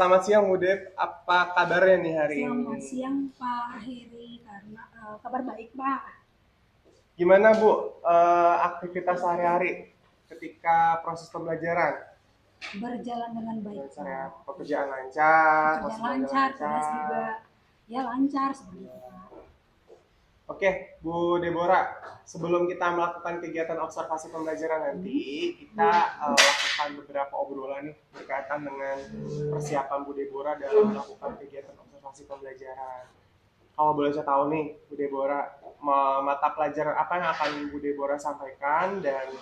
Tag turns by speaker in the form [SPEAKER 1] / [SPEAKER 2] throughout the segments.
[SPEAKER 1] selamat siang Bu Dep. Apa kabarnya nih hari
[SPEAKER 2] Selamat
[SPEAKER 1] ini?
[SPEAKER 2] siang Pak Heri, karena kabar baik Pak.
[SPEAKER 1] Gimana Bu aktivitas sehari-hari ketika proses pembelajaran?
[SPEAKER 2] Berjalan dengan baik
[SPEAKER 1] Lancar ya,
[SPEAKER 2] Pak.
[SPEAKER 1] pekerjaan lancar,
[SPEAKER 2] Pekerjaan
[SPEAKER 1] semuanya
[SPEAKER 2] lancar, tugas juga
[SPEAKER 1] lancar.
[SPEAKER 2] ya lancar seperti itu Pak.
[SPEAKER 1] Oke, Bu Deborah, sebelum kita melakukan kegiatan observasi pembelajaran nanti, kita lakukan beberapa obrolan nih berkaitan dengan persiapan Bu Deborah dalam melakukan kegiatan observasi pembelajaran. Kalau boleh saya tahu nih, Bu Deborah, mata pelajaran apa yang akan Bu Deborah sampaikan dan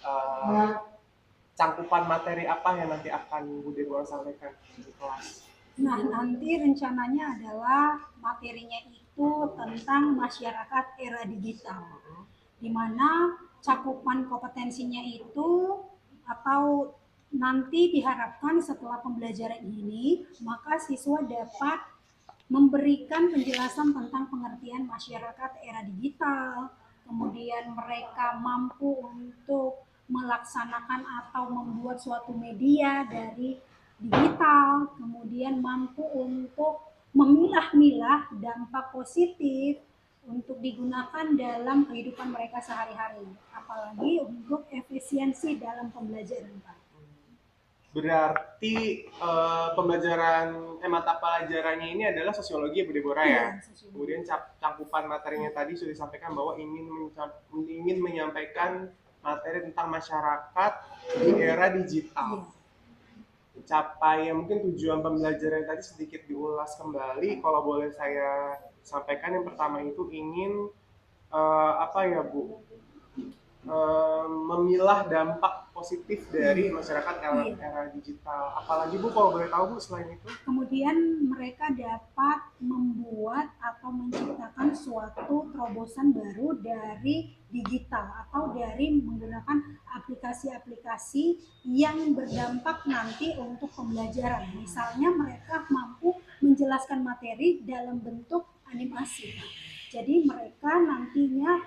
[SPEAKER 1] uh, cangkupan materi apa yang nanti akan Bu Deborah sampaikan di kelas?
[SPEAKER 2] Nah, nanti rencananya adalah materinya itu tentang masyarakat era digital, di mana cakupan kompetensinya itu atau nanti diharapkan setelah pembelajaran ini, maka siswa dapat memberikan penjelasan tentang pengertian masyarakat era digital, kemudian mereka mampu untuk melaksanakan atau membuat suatu media dari digital, kemudian mampu untuk memilah-milah dampak positif untuk digunakan dalam kehidupan mereka sehari-hari, apalagi untuk efisiensi dalam pembelajaran Pak.
[SPEAKER 1] Berarti pembelajaran mata pelajarannya ini adalah sosiologi ya Bu Deborah ya.
[SPEAKER 2] Iya,
[SPEAKER 1] Kemudian
[SPEAKER 2] sosiologi.
[SPEAKER 1] cangkupan materinya tadi sudah disampaikan bahwa ingin menyampaikan materi tentang masyarakat di era digital.
[SPEAKER 2] Iya.
[SPEAKER 1] Capaian mungkin tujuan pembelajaran tadi sedikit diulas kembali. Kalau boleh saya sampaikan, yang pertama itu ingin apa ya Bu, memilah dampak positif dari masyarakat era,
[SPEAKER 2] Iya.
[SPEAKER 1] era digital. Apalagi Bu, kalau boleh tahu Bu, selain itu?
[SPEAKER 2] Kemudian mereka dapat membuat atau menciptakan suatu terobosan baru dari digital atau dari menggunakan aplikasi-aplikasi yang berdampak nanti untuk pembelajaran. Misalnya mereka mampu menjelaskan materi dalam bentuk animasi. Jadi mereka nantinya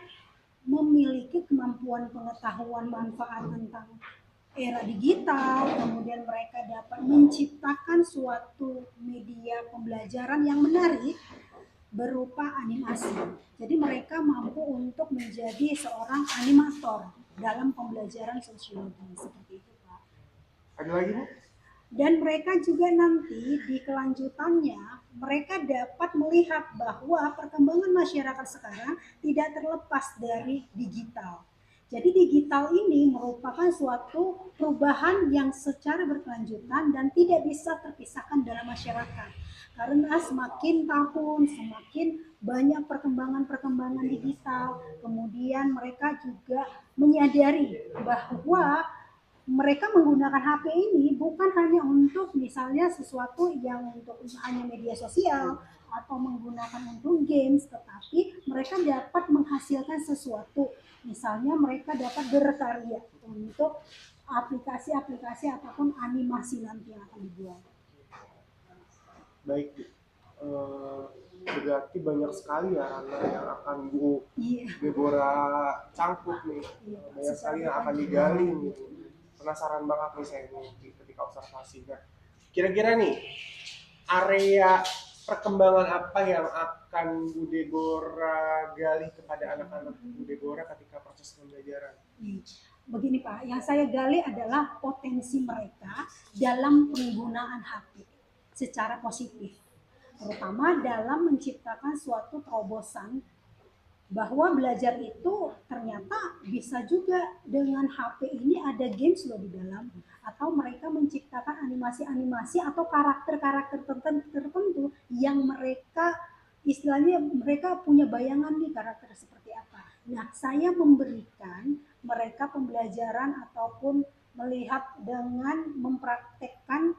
[SPEAKER 2] memiliki kemampuan pengetahuan manfaat tentang era digital, kemudian mereka dapat menciptakan suatu media pembelajaran yang menarik berupa animasi. Jadi mereka mampu untuk menjadi seorang animator dalam pembelajaran sosiologi seperti itu Pak.
[SPEAKER 1] Ada lagi Bu?
[SPEAKER 2] Dan mereka juga nanti di kelanjutannya mereka dapat melihat bahwa perkembangan masyarakat sekarang tidak terlepas dari digital. Jadi digital ini merupakan suatu perubahan yang secara berkelanjutan dan tidak bisa terpisahkan dalam masyarakat. Karena semakin tahun, semakin banyak perkembangan-perkembangan digital, kemudian mereka juga menyadari bahwa mereka menggunakan HP ini bukan hanya untuk misalnya sesuatu yang untuk hanya media sosial atau menggunakan untuk games, tetapi mereka dapat menghasilkan sesuatu. Misalnya mereka dapat berkarya untuk aplikasi-aplikasi ataupun animasi nanti yang akan dibuat.
[SPEAKER 1] Baik Bu. Berarti banyak sekali ya ranah yang akan Bu Deborah cangkup nih. Banyak sekali yang akan digali nih. Penasaran banget nih saya nih ketika observasi. Nah, kira-kira nih area perkembangan apa yang akan Bu Deborah gali kepada anak-anak Bu Deborah ketika proses pembelajaran?
[SPEAKER 2] Begini Pak, yang saya gali adalah potensi mereka dalam penggunaan HP secara positif, terutama dalam menciptakan suatu terobosan bahwa belajar itu ternyata bisa juga dengan HP ini ada games loh di dalam, atau mereka menciptakan animasi-animasi atau karakter-karakter tertentu yang mereka istilahnya mereka punya bayangan nih karakter seperti apa. Nah, saya memberikan mereka pembelajaran ataupun melihat dengan mempraktekkan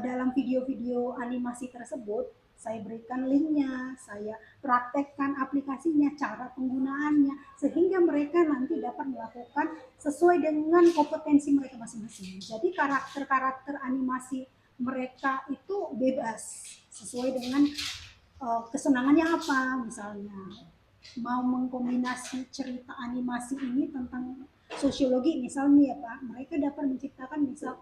[SPEAKER 2] dalam video-video animasi tersebut, saya berikan linknya, saya praktekkan aplikasinya, cara penggunaannya, sehingga mereka nanti dapat melakukan sesuai dengan kompetensi mereka masing-masing. Jadi karakter-karakter animasi mereka itu bebas, sesuai dengan kesenangannya apa, misalnya mau mengkombinasi cerita animasi ini tentang sosiologi misalnya ya Pak, mereka dapat menciptakan misal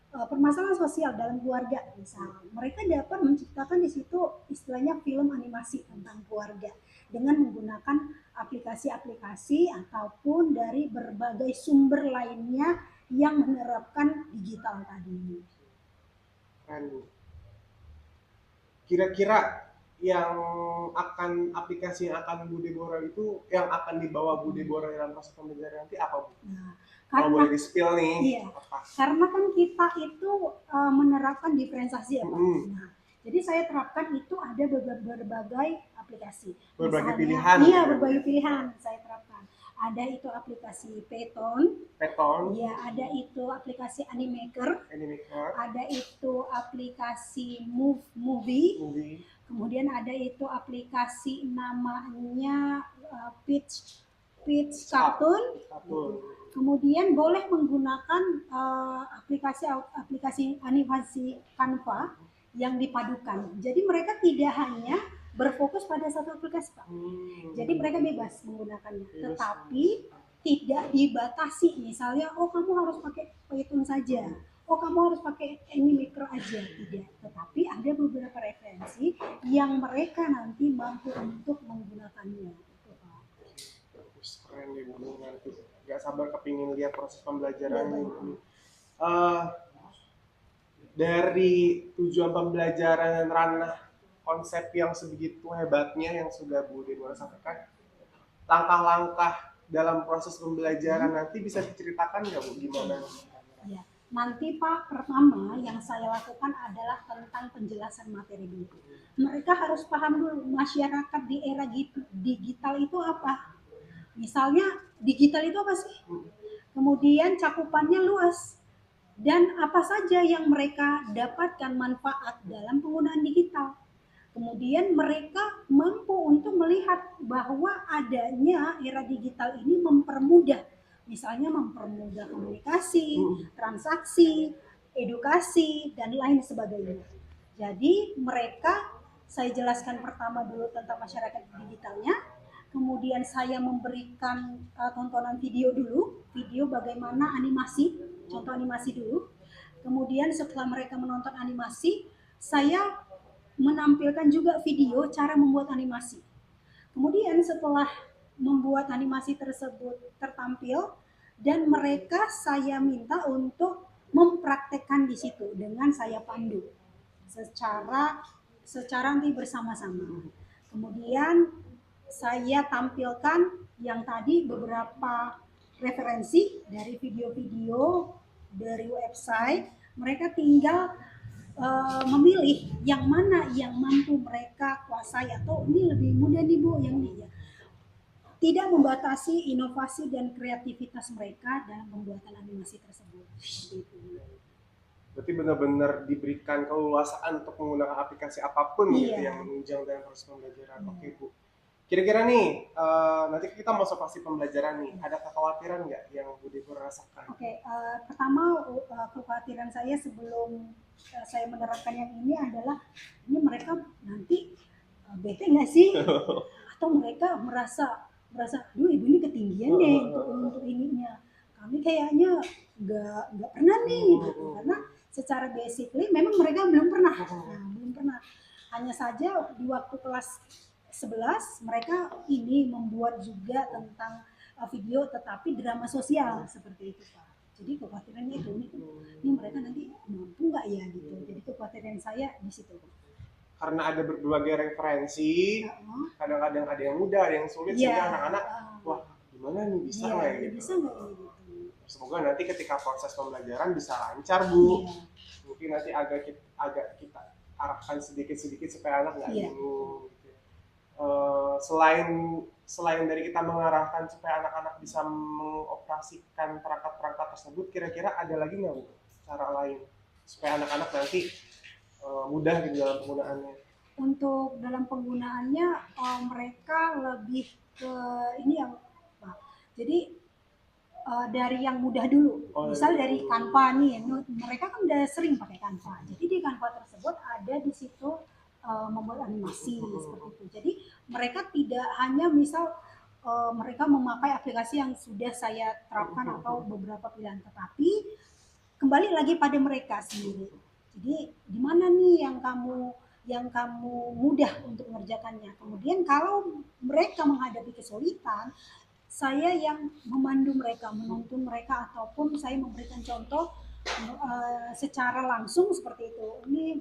[SPEAKER 2] permasalahan sosial dalam keluarga misalnya, mereka dapat menciptakan di situ istilahnya film animasi tentang keluarga dengan menggunakan aplikasi-aplikasi ataupun dari berbagai sumber lainnya yang menerapkan digital tadi.
[SPEAKER 1] Keren. Kira-kira yang aplikasi yang akan Bu Deborah itu yang akan dibawa Bu Deborah dalam proses pembelajaran nanti apa Bu?
[SPEAKER 2] Nah,
[SPEAKER 1] Kalau
[SPEAKER 2] karena
[SPEAKER 1] boleh di-spill nih,
[SPEAKER 2] iya,
[SPEAKER 1] apa?
[SPEAKER 2] karena kan kita itu menerapkan diferensiasi ya Pak.
[SPEAKER 1] Mm-mm.
[SPEAKER 2] Nah, jadi saya terapkan itu ada berbagai aplikasi.
[SPEAKER 1] Berbagai
[SPEAKER 2] Misalnya,
[SPEAKER 1] pilihan
[SPEAKER 2] iya
[SPEAKER 1] gitu ya, Bu?
[SPEAKER 2] berbagai pilihan saya terapkan. Ada itu aplikasi Python,
[SPEAKER 1] Peton,
[SPEAKER 2] ya ada itu aplikasi Animaker,
[SPEAKER 1] Animaker,
[SPEAKER 2] ada itu aplikasi Movie,
[SPEAKER 1] Movie,
[SPEAKER 2] kemudian ada itu aplikasi namanya Pitch Pitch Cartoon.
[SPEAKER 1] Kartun.
[SPEAKER 2] Kemudian boleh menggunakan aplikasi animasi Canva yang dipadukan. Jadi mereka tidak hanya berfokus pada satu aplikasi, Pak. Jadi mereka bebas menggunakannya, tetapi tidak dibatasi. Misalnya, oh kamu harus pakai Python saja, oh kamu harus pakai Animaker aja, tidak. Tetapi ada beberapa referensi yang mereka nanti mampu untuk menggunakannya. Gitu, Pak.
[SPEAKER 1] Bagus, keren deh Bu, nanti gak sabar kepingin lihat proses pembelajaran
[SPEAKER 2] Ya,
[SPEAKER 1] ini. Dari tujuan pembelajaran dan ranah konsep yang sebegitu hebatnya yang sudah Bu Deborah sampaikan, langkah-langkah dalam proses pembelajaran nanti bisa diceritakan nggak Bu gimana?
[SPEAKER 2] Ya, nanti Pak, pertama yang saya lakukan adalah tentang penjelasan materi dulu. Mereka harus paham dulu masyarakat di era digital itu apa. Misalnya digital itu apa sih? Kemudian cakupannya luas dan apa saja yang mereka dapatkan manfaat dalam penggunaan digital. Kemudian mereka mampu untuk melihat bahwa adanya era digital ini mempermudah, misalnya mempermudah komunikasi, transaksi, edukasi, dan lain sebagainya. Jadi mereka, saya jelaskan pertama dulu tentang masyarakat digitalnya, kemudian saya memberikan tontonan video dulu, video bagaimana animasi, contoh animasi dulu. Kemudian setelah mereka menonton animasi, saya menampilkan juga video cara membuat animasi. Kemudian setelah membuat animasi tersebut tertampil dan mereka saya minta untuk mempraktekkan di situ dengan saya pandu secara nanti bersama-sama. Kemudian saya tampilkan yang tadi beberapa referensi dari video-video dari website. Mereka tinggal memilih yang mana yang mampu mereka kuasai atau ini lebih mudah nih Bu yang ini ya. Tidak membatasi inovasi dan kreativitas mereka dalam pembuatan animasi tersebut. Gitu.
[SPEAKER 1] Berarti benar-benar diberikan keleluasaan untuk menggunakan aplikasi apapun gitu
[SPEAKER 2] Iya.
[SPEAKER 1] yang menunjang dalam proses pembelajaran. Oke Bu. Kira-kira nih, nanti kita masuk fase pembelajaran nih. Ada kekhawatiran nggak yang Bu Deborah rasakan?
[SPEAKER 2] Oke, pertama kekhawatiran saya sebelum saya menerapkan yang ini adalah ini mereka nanti bete nggak sih? Atau mereka merasa, aduh ibu ini ketinggian deh untuk ininya. Kami kayaknya nggak pernah nih, gitu. Karena secara basically memang mereka belum pernah, belum pernah. Hanya saja di waktu kelas 11 mereka ini membuat juga tentang video tetapi drama sosial seperti itu Pak. Jadi kekhawatirannya itu ini mereka nanti mampu nggak ya gitu. Jadi kekhawatiran saya di situ.
[SPEAKER 1] Karena ada berbagai referensi, kadang-kadang ada yang mudah, ada yang sulit, sehingga anak-anak, wah gimana nih bisa nggak ya gitu.
[SPEAKER 2] Bisa nggak ya gitu.
[SPEAKER 1] Semoga nanti ketika proses pembelajaran bisa lancar Bu. Mungkin nanti agak kita arahkan sedikit-sedikit supaya anak nggak bingung. Gitu. Selain dari kita mengarahkan supaya anak-anak bisa mengoperasikan perangkat-perangkat tersebut, kira-kira ada lagi nggak Bu cara lain supaya anak-anak nanti mudah gitu dalam penggunaannya?
[SPEAKER 2] Untuk dalam penggunaannya mereka lebih ke ini yang Pak. Jadi dari yang mudah dulu. Misal dari Canva nih, mereka kan udah sering pakai Canva. Jadi di Canva tersebut ada di situ membuat animasi seperti itu. Jadi mereka tidak hanya misal mereka memakai aplikasi yang sudah saya terapkan atau beberapa pilihan, tetapi kembali lagi pada mereka sendiri. Jadi di mana nih yang kamu mudah untuk mengerjakannya. Kemudian kalau mereka menghadapi kesulitan, saya yang memandu mereka, menuntun mereka, ataupun saya memberikan contoh secara langsung seperti itu. Ini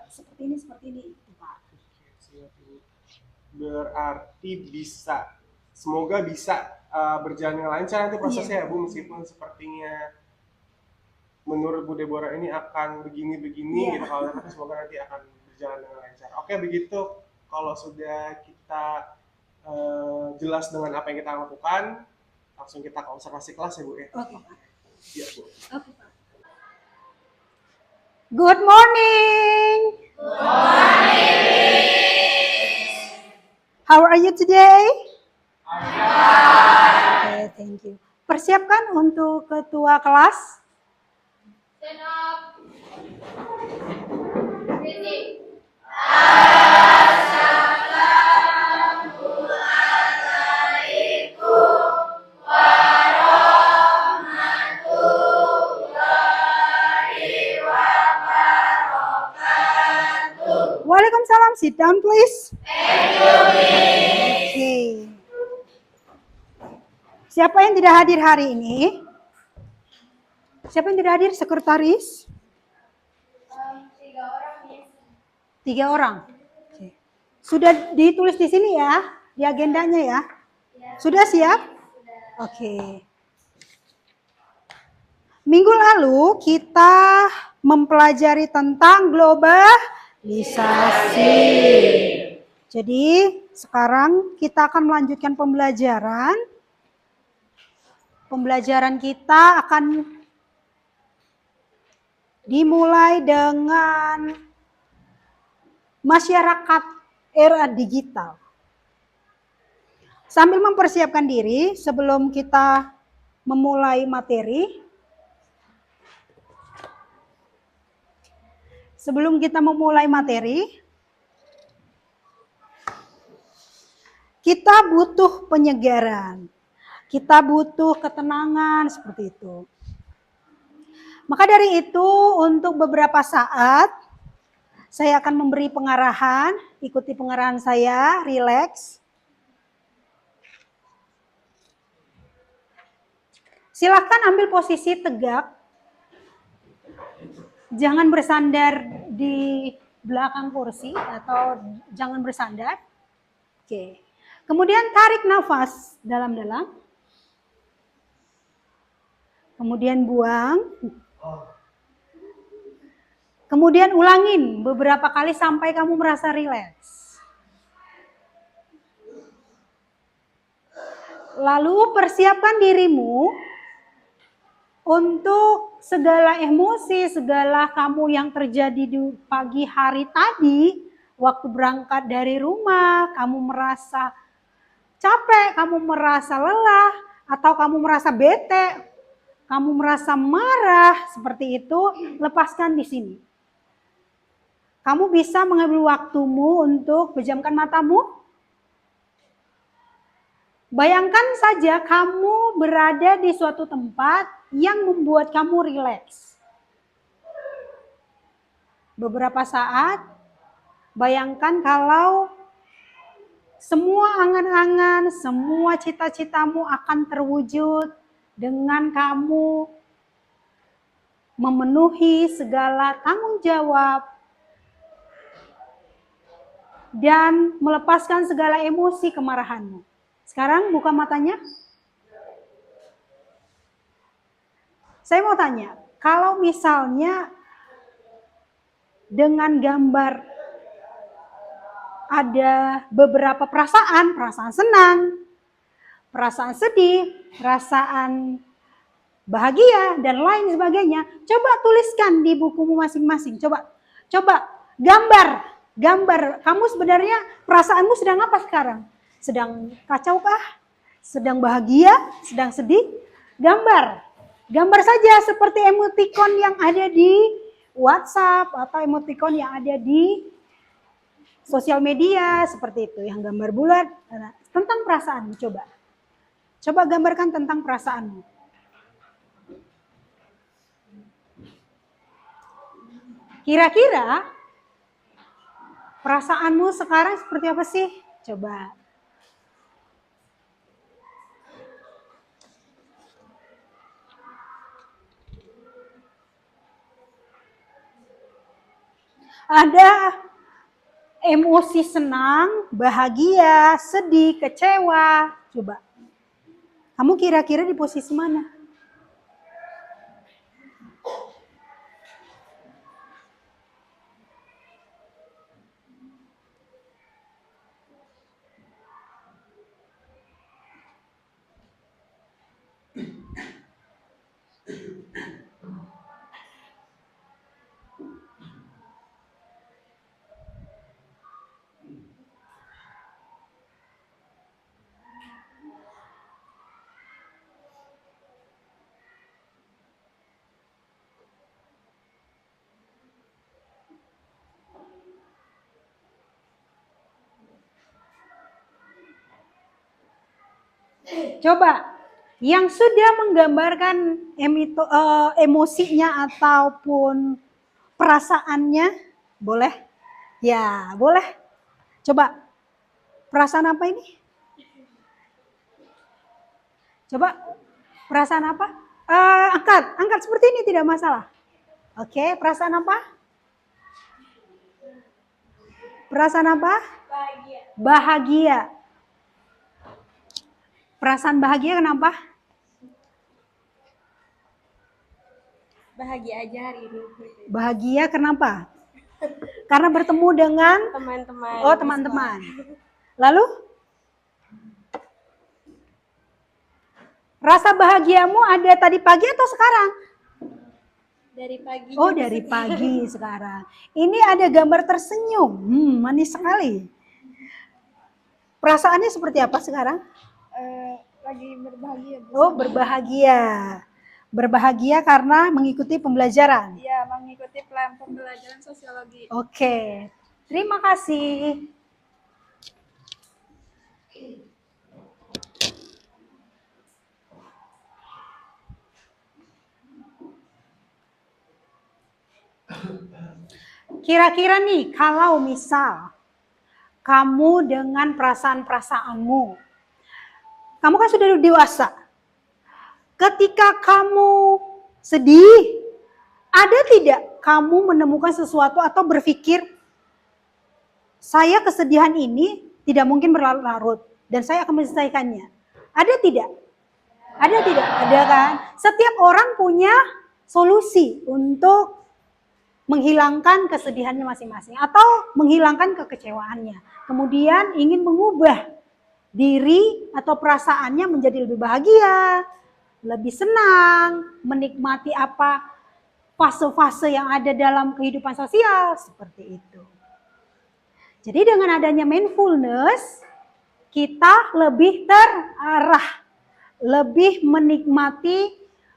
[SPEAKER 2] seperti ini, itu Pak.
[SPEAKER 1] Berarti bisa, semoga bisa berjalan dengan lancar nanti prosesnya ya Bu, meskipun sepertinya menurut Bu Deborah ini akan begini-begini gitu kalau tapi semoga nanti akan berjalan dengan lancar. Oke, begitu kalau sudah kita jelas dengan apa yang kita lakukan, langsung kita ke observasi kelas ya Bu ya.
[SPEAKER 2] Oke Pak.
[SPEAKER 1] Iya Bu.
[SPEAKER 2] Oke Pak. Good morning. How are you today? Okay, thank you. Persiapkan untuk ketua kelas.
[SPEAKER 3] Stand up. Ready.
[SPEAKER 2] Waalaikumsalam. Sit down, please. Okay. Siapa yang tidak hadir hari ini? Siapa yang tidak hadir? Sekretaris?
[SPEAKER 3] 3 orang, Miss.
[SPEAKER 2] 3 orang. Oke. Sudah ditulis di sini ya, di agendanya ya. Sudah siap? Oke. Minggu lalu kita mempelajari tentang globalisasi. Jadi sekarang kita akan melanjutkan pembelajaran. Pembelajaran kita akan dimulai dengan masyarakat era digital. Sambil mempersiapkan diri sebelum kita memulai materi, kita butuh penyegaran. Kita butuh ketenangan seperti itu. Maka dari itu untuk beberapa saat saya akan memberi pengarahan, ikuti pengarahan saya, rileks. Silakan ambil posisi tegak. Jangan bersandar di belakang kursi atau jangan bersandar. Oke. Kemudian tarik nafas dalam-dalam. Kemudian buang. Kemudian ulangin beberapa kali sampai kamu merasa rileks. Lalu persiapkan dirimu untuk segala emosi, segala kamu yang terjadi di pagi hari tadi, waktu berangkat dari rumah, kamu merasa capek, kamu merasa lelah, atau kamu merasa bete, kamu merasa marah, seperti itu, lepaskan di sini. Kamu bisa mengambil waktumu untuk pejamkan matamu. Bayangkan saja kamu berada di suatu tempat yang membuat kamu rileks. Beberapa saat, bayangkan kalau semua angan-angan, semua cita-citamu akan terwujud dengan kamu memenuhi segala tanggung jawab dan melepaskan segala emosi kemarahanmu. Sekarang buka matanya. Saya mau tanya, kalau misalnya dengan gambar ada beberapa perasaan senang, perasaan sedih, perasaan bahagia, dan lain sebagainya, coba tuliskan di bukumu masing-masing. Coba gambar. Kamu sebenarnya perasaanmu sedang apa sekarang? Sedang kacau kah? Sedang bahagia? Sedang sedih? Gambar saja seperti emoticon yang ada di WhatsApp atau emoticon yang ada di sosial media seperti itu, yang gambar bulat. Tentang perasaanmu, coba gambarkan tentang perasaanmu. Kira-kira perasaanmu sekarang seperti apa sih? Coba. Ada emosi senang, bahagia, sedih, kecewa. Coba. Kamu kira-kira di posisi mana? Coba, yang sudah menggambarkan emosinya ataupun perasaannya, boleh? Ya, boleh. Coba, perasaan apa ini? Coba, perasaan apa? Angkat seperti ini tidak masalah. Oke, perasaan apa? Perasaan apa?
[SPEAKER 3] Bahagia.
[SPEAKER 2] Bahagia. Perasaan bahagia kenapa?
[SPEAKER 3] Bahagia aja hari ini.
[SPEAKER 2] Bahagia kenapa? Karena bertemu dengan
[SPEAKER 3] Teman-teman.
[SPEAKER 2] oh teman-teman. Lalu rasa bahagiamu ada tadi pagi atau sekarang?
[SPEAKER 3] Dari pagi.
[SPEAKER 2] Oh dari pagi sekarang. Ini ada gambar tersenyum. Manis sekali. Perasaannya seperti apa sekarang?
[SPEAKER 3] Lagi berbahagia.
[SPEAKER 2] Oh berbahagia. Berbahagia karena mengikuti pembelajaran.
[SPEAKER 3] Iya, mengikuti plan pembelajaran sosiologi.
[SPEAKER 2] Oke, terima kasih. Kira-kira nih, kalau misal kamu dengan perasaan-perasaanmu, kamu kan sudah dewasa. Ketika kamu sedih, ada tidak kamu menemukan sesuatu atau berpikir, saya kesedihan ini tidak mungkin berlarut-larut dan saya akan menyelesaikannya. Ada tidak? Ada tidak? Ada kan? Setiap orang punya solusi untuk menghilangkan kesedihannya masing-masing atau menghilangkan kekecewaannya. Kemudian ingin mengubah diri atau perasaannya menjadi lebih bahagia, lebih senang, menikmati apa fase-fase yang ada dalam kehidupan sosial seperti itu. Jadi dengan adanya mindfulness, kita lebih terarah, lebih menikmati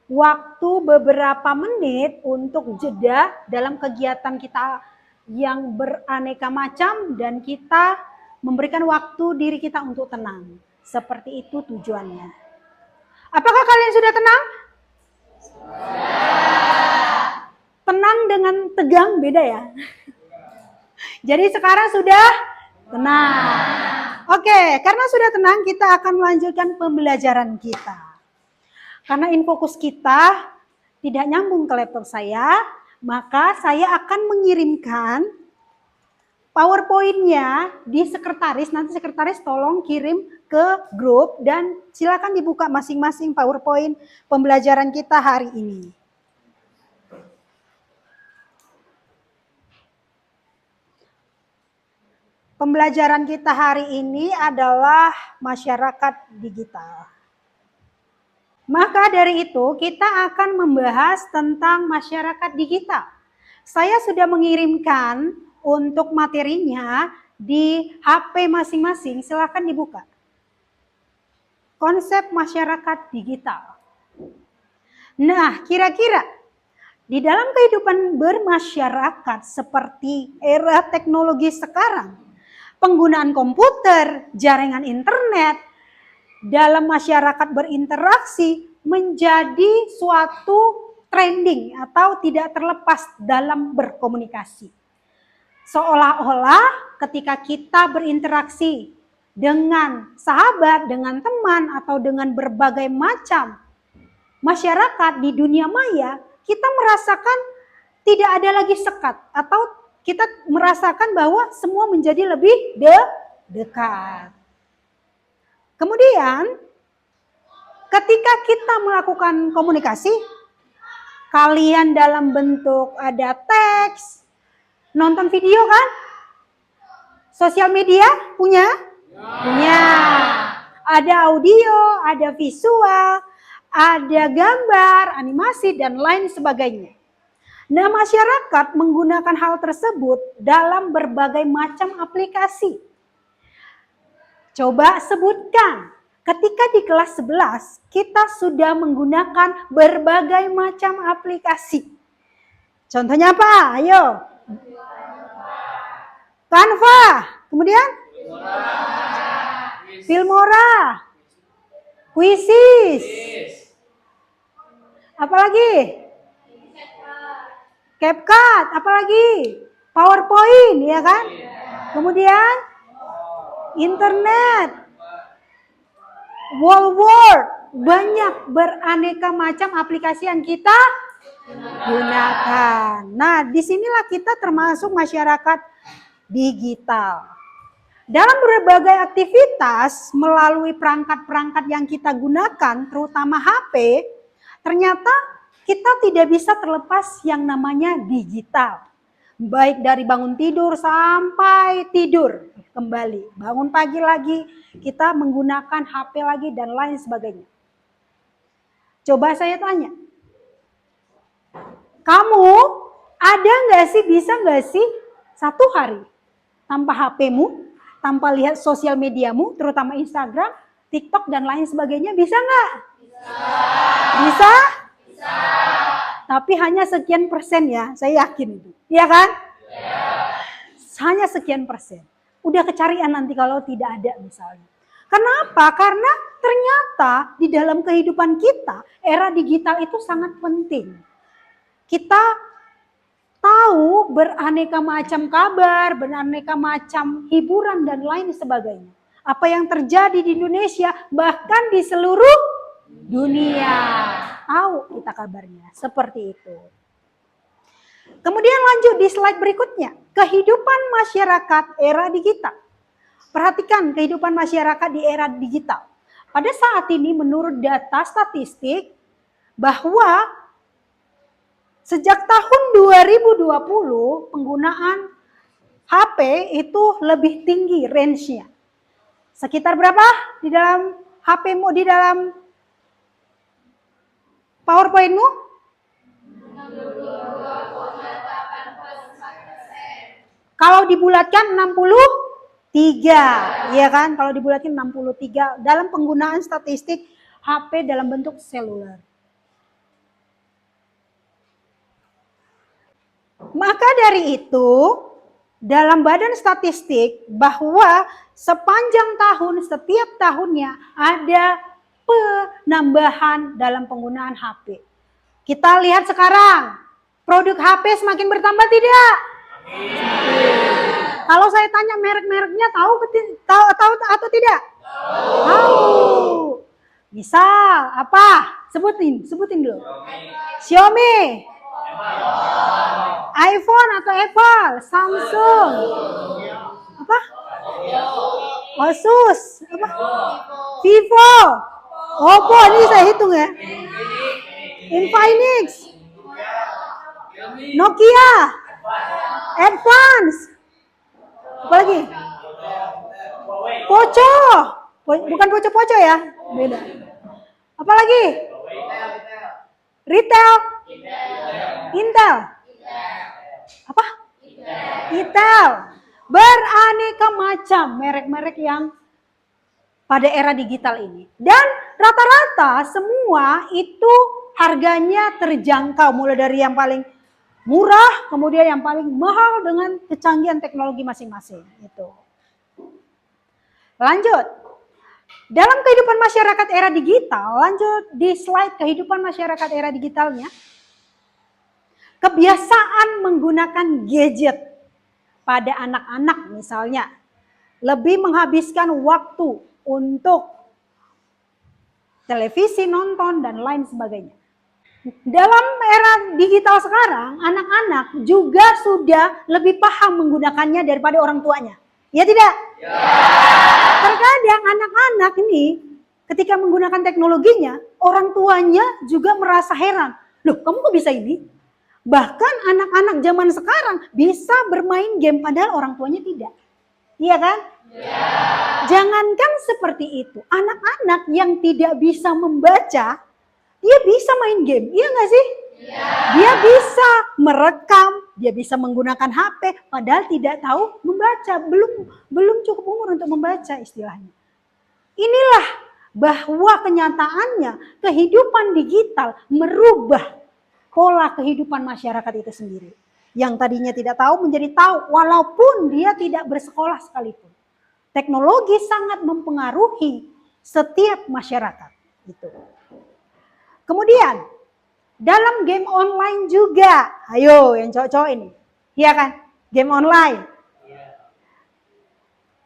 [SPEAKER 2] waktu beberapa menit untuk jeda dalam kegiatan kita yang beraneka macam dan kita memberikan waktu diri kita untuk tenang. Seperti itu tujuannya. Apakah kalian sudah tenang? Tenang dengan tegang beda ya. Jadi sekarang sudah tenang. Oke, karena sudah tenang kita akan melanjutkan pembelajaran kita. Karena infokus kita tidak nyambung ke laptop saya, maka saya akan mengirimkan PowerPoint-nya di sekretaris. Nanti sekretaris tolong kirim ke grup dan silakan dibuka masing-masing PowerPoint pembelajaran kita hari ini. Pembelajaran kita hari ini adalah masyarakat digital. Maka dari itu kita akan membahas tentang masyarakat digital. Saya sudah mengirimkan untuk materinya di HP masing-masing, silakan dibuka. Konsep masyarakat digital. Nah, kira-kira di dalam kehidupan bermasyarakat seperti era teknologi sekarang, penggunaan komputer, jaringan internet, dalam masyarakat berinteraksi menjadi suatu trending atau tidak terlepas dalam berkomunikasi. Seolah-olah ketika kita berinteraksi dengan sahabat, dengan teman, atau dengan berbagai macam masyarakat di dunia maya, kita merasakan tidak ada lagi sekat atau kita merasakan bahwa semua menjadi lebih dekat. Kemudian ketika kita melakukan komunikasi, kalian dalam bentuk ada teks, nonton video kan? Sosial media punya? Punya. Ada audio, ada visual, ada gambar, animasi, dan lain sebagainya. Nah, masyarakat menggunakan hal tersebut dalam berbagai macam aplikasi. Coba sebutkan, ketika di kelas 11 kita sudah menggunakan berbagai macam aplikasi. Contohnya apa? Ayo. Canva. Kemudian? Filmora. Quizzes. Apalagi? CapCut. Apalagi? PowerPoint, ya kan? Kemudian? Internet. Wallboard. Banyak beraneka macam aplikasi yang kita gunakan. Nah, disinilah kita termasuk masyarakat digital. Dalam berbagai aktivitas melalui perangkat-perangkat yang kita gunakan, terutama HP, ternyata kita tidak bisa terlepas yang namanya digital. Baik dari bangun tidur sampai tidur kembali. Bangun pagi lagi, kita menggunakan HP lagi dan lain sebagainya. Coba saya tanya, kamu ada nggak sih, bisa nggak sih satu hari tanpa HP-mu, tanpa lihat sosial mediamu, terutama Instagram, TikTok, dan lain sebagainya, bisa nggak? Bisa? Bisa. Tapi hanya sekian persen ya, saya yakin itu. Iya kan? Hanya sekian persen. Udah kecarian nanti kalau tidak ada misalnya. Kenapa? Karena ternyata di dalam kehidupan kita, era digital itu sangat penting. Kita tahu beraneka macam kabar, beraneka macam hiburan dan lain sebagainya. Apa yang terjadi di Indonesia, bahkan di seluruh dunia. Tahu kita kabarnya, seperti itu. Kemudian lanjut di slide berikutnya, kehidupan masyarakat era digital. Perhatikan kehidupan masyarakat di era digital. Pada saat ini menurut data statistik bahwa sejak tahun 2020 penggunaan HP itu lebih tinggi range-nya. Sekitar berapa di dalam HP-mu, di dalam PowerPoint-mu? 62,8%. Kalau dibulatkan 63, ya kan? Kalau dibulatkan 63 dalam penggunaan statistik HP dalam bentuk seluler. Maka dari itu, dalam badan statistik bahwa sepanjang tahun, setiap tahunnya ada penambahan dalam penggunaan HP. Kita lihat sekarang, produk HP semakin bertambah tidak? Kalau saya tanya merek-mereknya, tahu atau tidak? Tahu. Misal apa? Sebutin dulu. Xiaomi. iPhone atau Apple, Samsung, apa? Asus, apa? Vivo, Oppo, ini saya hitung ya. Infinix, Nokia, Advance, apa lagi? Poco, bukan poco-poco ya, beda. Apa lagi? Retail, Intel. Apa? Intel. Beraneka macam merek-merek yang pada era digital ini. Dan rata-rata semua itu harganya terjangkau. Mulai dari yang paling murah, kemudian yang paling mahal dengan kecanggihan teknologi masing-masing. Itu. Lanjut. Dalam kehidupan masyarakat era digital, lanjut di slide kehidupan masyarakat era digitalnya. Kebiasaan menggunakan gadget pada anak-anak misalnya lebih menghabiskan waktu untuk televisi, nonton, dan lain sebagainya. Dalam era digital sekarang, anak-anak juga sudah lebih paham menggunakannya daripada orang tuanya. Ya tidak? Ya. Terkadang anak-anak ini ketika menggunakan teknologinya, orang tuanya juga merasa heran. Loh, kamu kok bisa ini? Bahkan anak-anak zaman sekarang bisa bermain game padahal orang tuanya tidak. Iya kan? Ya. Jangankan seperti itu, anak-anak yang tidak bisa membaca, dia bisa main game, iya nggak sih? Ya. Dia bisa merekam, dia bisa menggunakan HP, padahal tidak tahu membaca, belum cukup umur untuk membaca istilahnya. Inilah bahwa kenyataannya kehidupan digital merubah pola kehidupan masyarakat itu sendiri. Yang tadinya tidak tahu menjadi tahu, walaupun dia tidak bersekolah sekalipun. Teknologi sangat mempengaruhi setiap masyarakat. Gitu. Kemudian, dalam game online juga, ayo yang cowok-cowok ini, iya kan? Game online.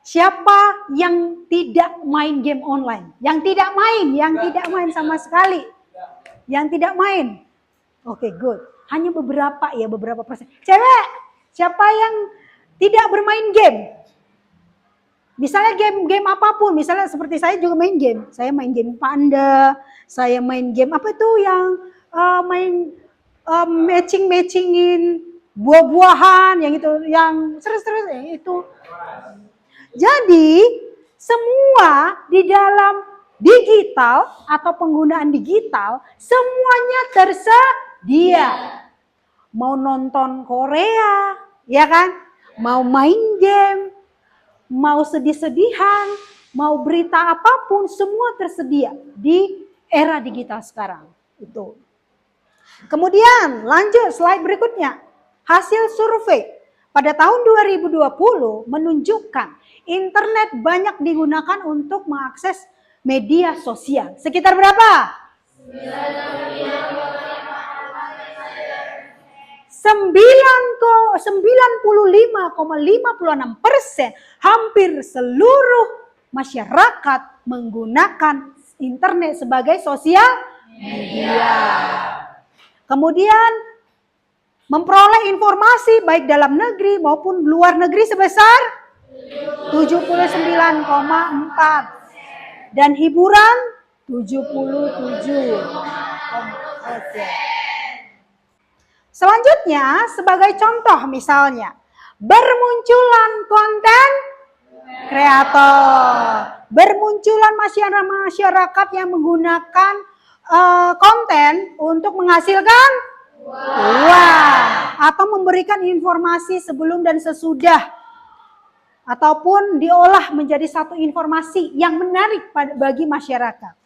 [SPEAKER 2] Siapa yang tidak main game online? Yang tidak main sama sekali. Yang tidak main. Oke, good. Hanya beberapa persen. Cewek, siapa yang tidak bermain game? Misalnya game apapun, misalnya seperti saya juga main game. Saya main game Panda, saya main game apa itu yang matchingin buah-buahan, yang itu, yang terus itu. Jadi semua di dalam digital atau penggunaan digital semuanya tersedia. Mau nonton Korea, ya kan? Mau main game, mau sedih-sedihan, mau berita apapun, semua tersedia di era digital sekarang. Itu. Kemudian lanjut slide berikutnya. Hasil survei pada tahun 2020 menunjukkan internet banyak digunakan untuk mengakses media sosial. Sekitar berapa? 95,56%, hampir seluruh masyarakat menggunakan internet sebagai sosial media. Kemudian memperoleh informasi baik dalam negeri maupun luar negeri sebesar 79,4 dan hiburan 77. Oke. Selanjutnya sebagai contoh misalnya bermunculan konten kreator, bermunculan masyarakat yang menggunakan konten untuk menghasilkan uang atau memberikan informasi sebelum dan sesudah ataupun diolah menjadi satu informasi yang menarik bagi masyarakat.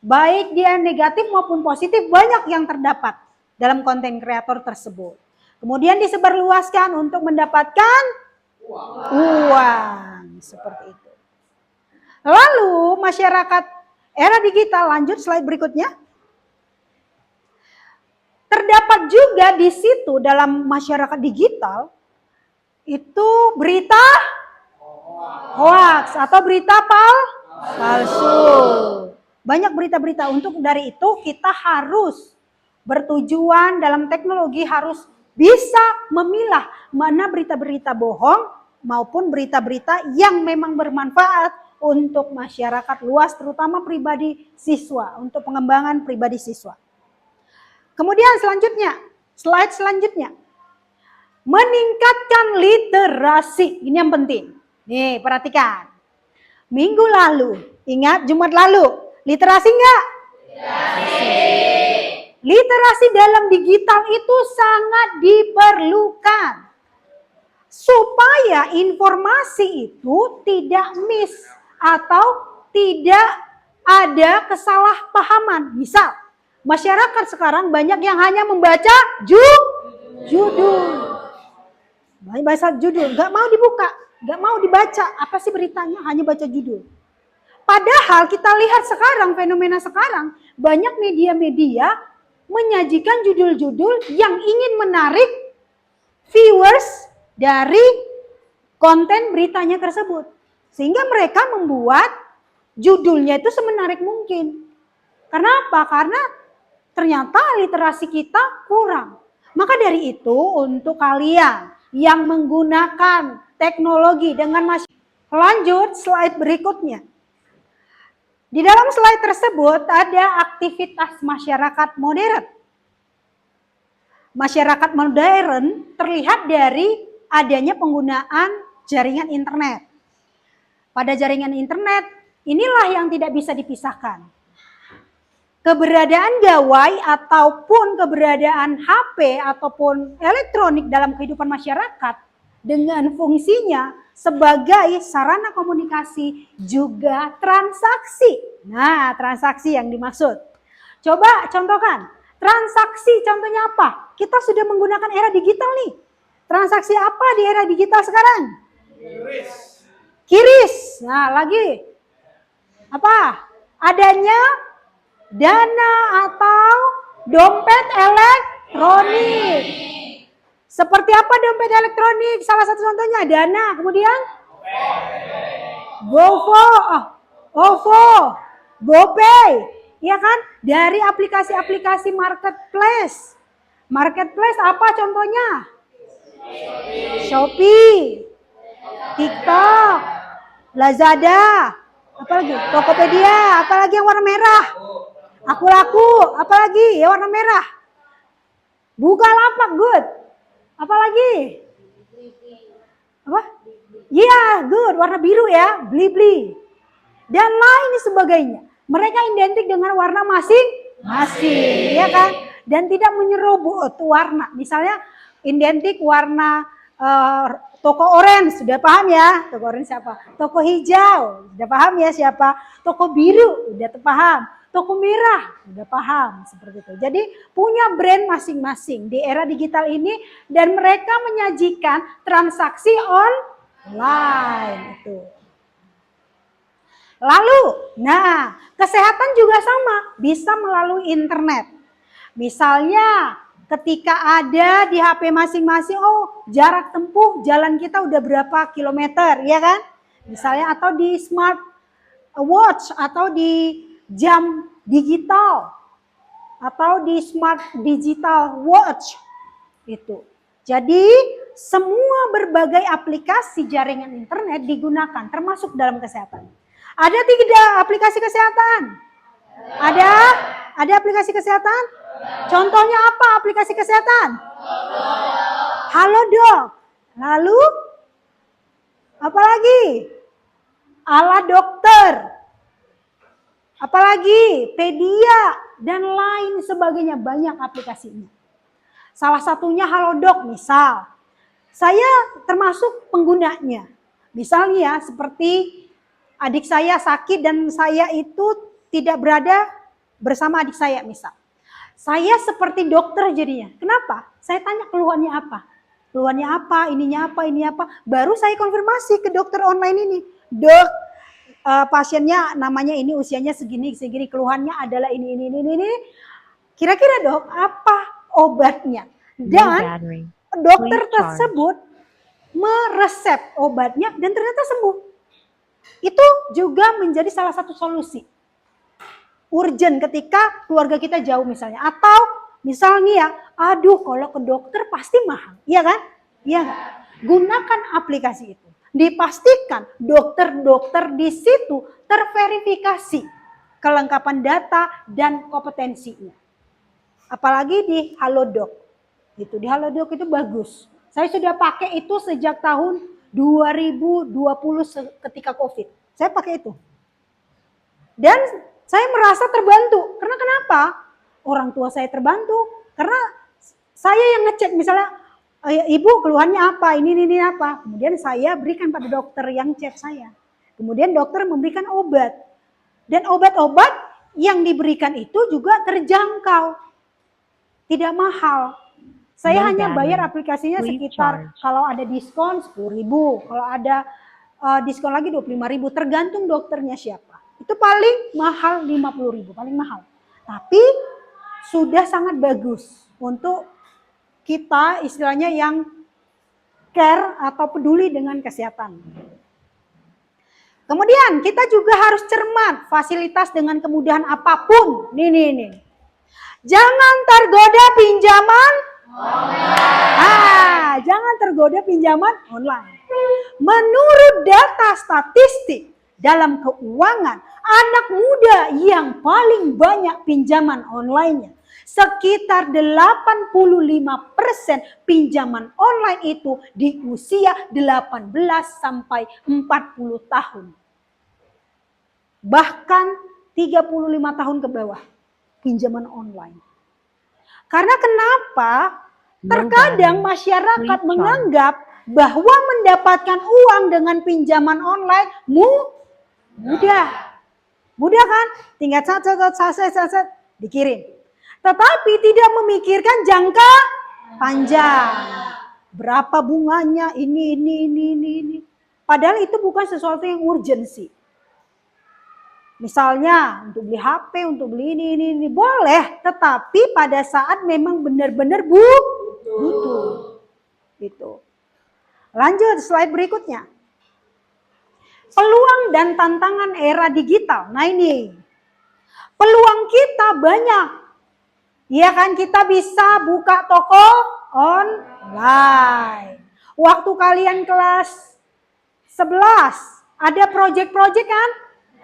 [SPEAKER 2] Baik dia negatif maupun positif banyak yang terdapat dalam konten kreator tersebut. Kemudian disebarluaskan untuk mendapatkan uang. Seperti itu. Lalu masyarakat era digital, lanjut slide berikutnya. Terdapat juga di situ dalam masyarakat digital itu berita hoax atau berita palsu. Banyak berita-berita, untuk dari itu kita harus bertujuan dalam teknologi harus bisa memilah mana berita-berita bohong maupun berita-berita yang memang bermanfaat untuk masyarakat luas, terutama pribadi siswa, untuk pengembangan pribadi siswa. Kemudian selanjutnya, slide selanjutnya. Meningkatkan literasi, ini yang penting. Nih, perhatikan. Minggu lalu, ingat Jumat lalu, literasi enggak? Literasi dalam digital itu sangat diperlukan supaya informasi itu tidak miss atau tidak ada kesalahpahaman. Misal, masyarakat sekarang banyak yang hanya membaca judul. Baca judul, nggak mau dibuka, nggak mau dibaca. Apa sih beritanya? Hanya baca judul. Padahal kita lihat sekarang, fenomena sekarang, banyak media-media menyajikan judul-judul yang ingin menarik viewers dari konten beritanya tersebut. Sehingga mereka membuat judulnya itu semenarik mungkin. Kenapa? Karena ternyata literasi kita kurang. Maka dari itu untuk kalian yang menggunakan teknologi dengan lanjut slide berikutnya. Di dalam slide tersebut ada aktivitas masyarakat modern. Masyarakat modern terlihat dari adanya penggunaan jaringan internet. Pada jaringan internet inilah yang tidak bisa dipisahkan. Keberadaan gawai ataupun keberadaan HP ataupun elektronik dalam kehidupan masyarakat dengan fungsinya sebagai sarana komunikasi juga transaksi. Nah, transaksi yang dimaksud. Coba contohkan, transaksi contohnya apa? Kita sudah menggunakan era digital nih. Transaksi apa di era digital sekarang? Kiris. Nah, lagi apa? Adanya dana atau dompet elektronik. Seperti apa dompet elektronik? Salah satu contohnya Dana, kemudian GoFo, OVO, GoPay, ya kan? Dari aplikasi-aplikasi marketplace. Marketplace apa contohnya? Shopee, TikTok, Lazada, apalagi Tokopedia, apalagi yang warna merah. Aku laku, apalagi ya warna merah. Bukalapak, good. Apalagi? Apa? Iya, good, warna biru ya, Blibli. Dan lain sebagainya. Mereka identik dengan warna masing-masing, ya kan? Dan tidak menyerobot warna. Misalnya identik warna toko orange, sudah paham ya? Toko orange siapa? Toko hijau, sudah paham ya siapa? Toko biru, sudah paham. Toko merah, udah paham seperti itu. Jadi punya brand masing-masing di era digital ini dan mereka menyajikan transaksi online itu. Lalu, nah kesehatan juga sama, bisa melalui internet. Misalnya ketika ada di HP masing-masing, oh jarak tempuh jalan kita udah berapa kilometer, ya kan? Misalnya atau di smart watch atau di jam digital atau di smart digital watch itu. Jadi semua berbagai aplikasi jaringan internet digunakan termasuk dalam kesehatan. Ada tidak aplikasi kesehatan? Ada aplikasi kesehatan? Contohnya apa aplikasi kesehatan? Halodoc. Lalu apa lagi? Ala dokter. Apalagi Pedia dan lain sebagainya, banyak aplikasinya. Salah satunya Halodoc misal. Saya termasuk penggunanya. Misalnya ya, seperti adik saya sakit dan saya itu tidak berada bersama adik saya misal. Saya seperti dokter jadinya. Kenapa? Saya tanya keluhannya apa? Keluhannya apa, ininya apa, ini apa. Baru saya konfirmasi ke dokter online ini. Dok, pasiennya namanya ini, usianya segini, keluhannya adalah ini. Kira-kira dok, apa obatnya? Dan dokter tersebut meresep obatnya dan ternyata sembuh. Itu juga menjadi salah satu solusi. Urgent ketika keluarga kita jauh misalnya. Atau misalnya ya, aduh kalau ke dokter pasti mahal. Iya kan? Iya kan? Gunakan aplikasi itu. Dipastikan dokter-dokter di situ terverifikasi kelengkapan data dan kompetensinya. Apalagi di Halodoc. Gitu, di Halodoc itu bagus. Saya sudah pakai itu sejak tahun 2020 ketika Covid. Saya pakai itu. Dan saya merasa terbantu. Karena kenapa? Orang tua saya terbantu. Karena saya yang ngecek misalnya, ibu keluhannya apa, ini apa. Kemudian saya berikan pada dokter yang cek saya. Kemudian dokter memberikan obat. Dan obat-obat yang diberikan itu juga terjangkau. Tidak mahal. Saya hanya bayar aplikasinya sekitar, kalau ada diskon 10.000, kalau ada diskon lagi 25.000, tergantung dokternya siapa. Itu paling mahal 50.000, paling mahal. Tapi sudah sangat bagus untuk kita istilahnya yang care atau peduli dengan kesehatan. Kemudian kita juga harus cermat fasilitas dengan kemudahan apapun. Nih. Jangan tergoda pinjaman online. Jangan tergoda pinjaman online. Menurut data statistik dalam keuangan, anak muda yang paling banyak pinjaman online-nya sekitar 85% pinjaman online itu di usia 18 sampai 40 tahun. Bahkan 35 tahun ke bawah pinjaman online. Karena kenapa? Terkadang masyarakat menganggap bahwa mendapatkan uang dengan pinjaman online mudah. Mudah kan? Tinggal saset dikirim. Tetapi tidak memikirkan jangka panjang. Berapa bunganya, ini. Padahal itu bukan sesuatu yang urgensi. Misalnya untuk beli HP, untuk beli ini, boleh. Tetapi pada saat memang benar-benar butuh. Gitu. Lanjut slide berikutnya. Peluang dan tantangan era digital. Nah ini. Peluang kita banyak. Ya kan, kita bisa buka toko online. Waktu kalian kelas 11 ada project-project kan?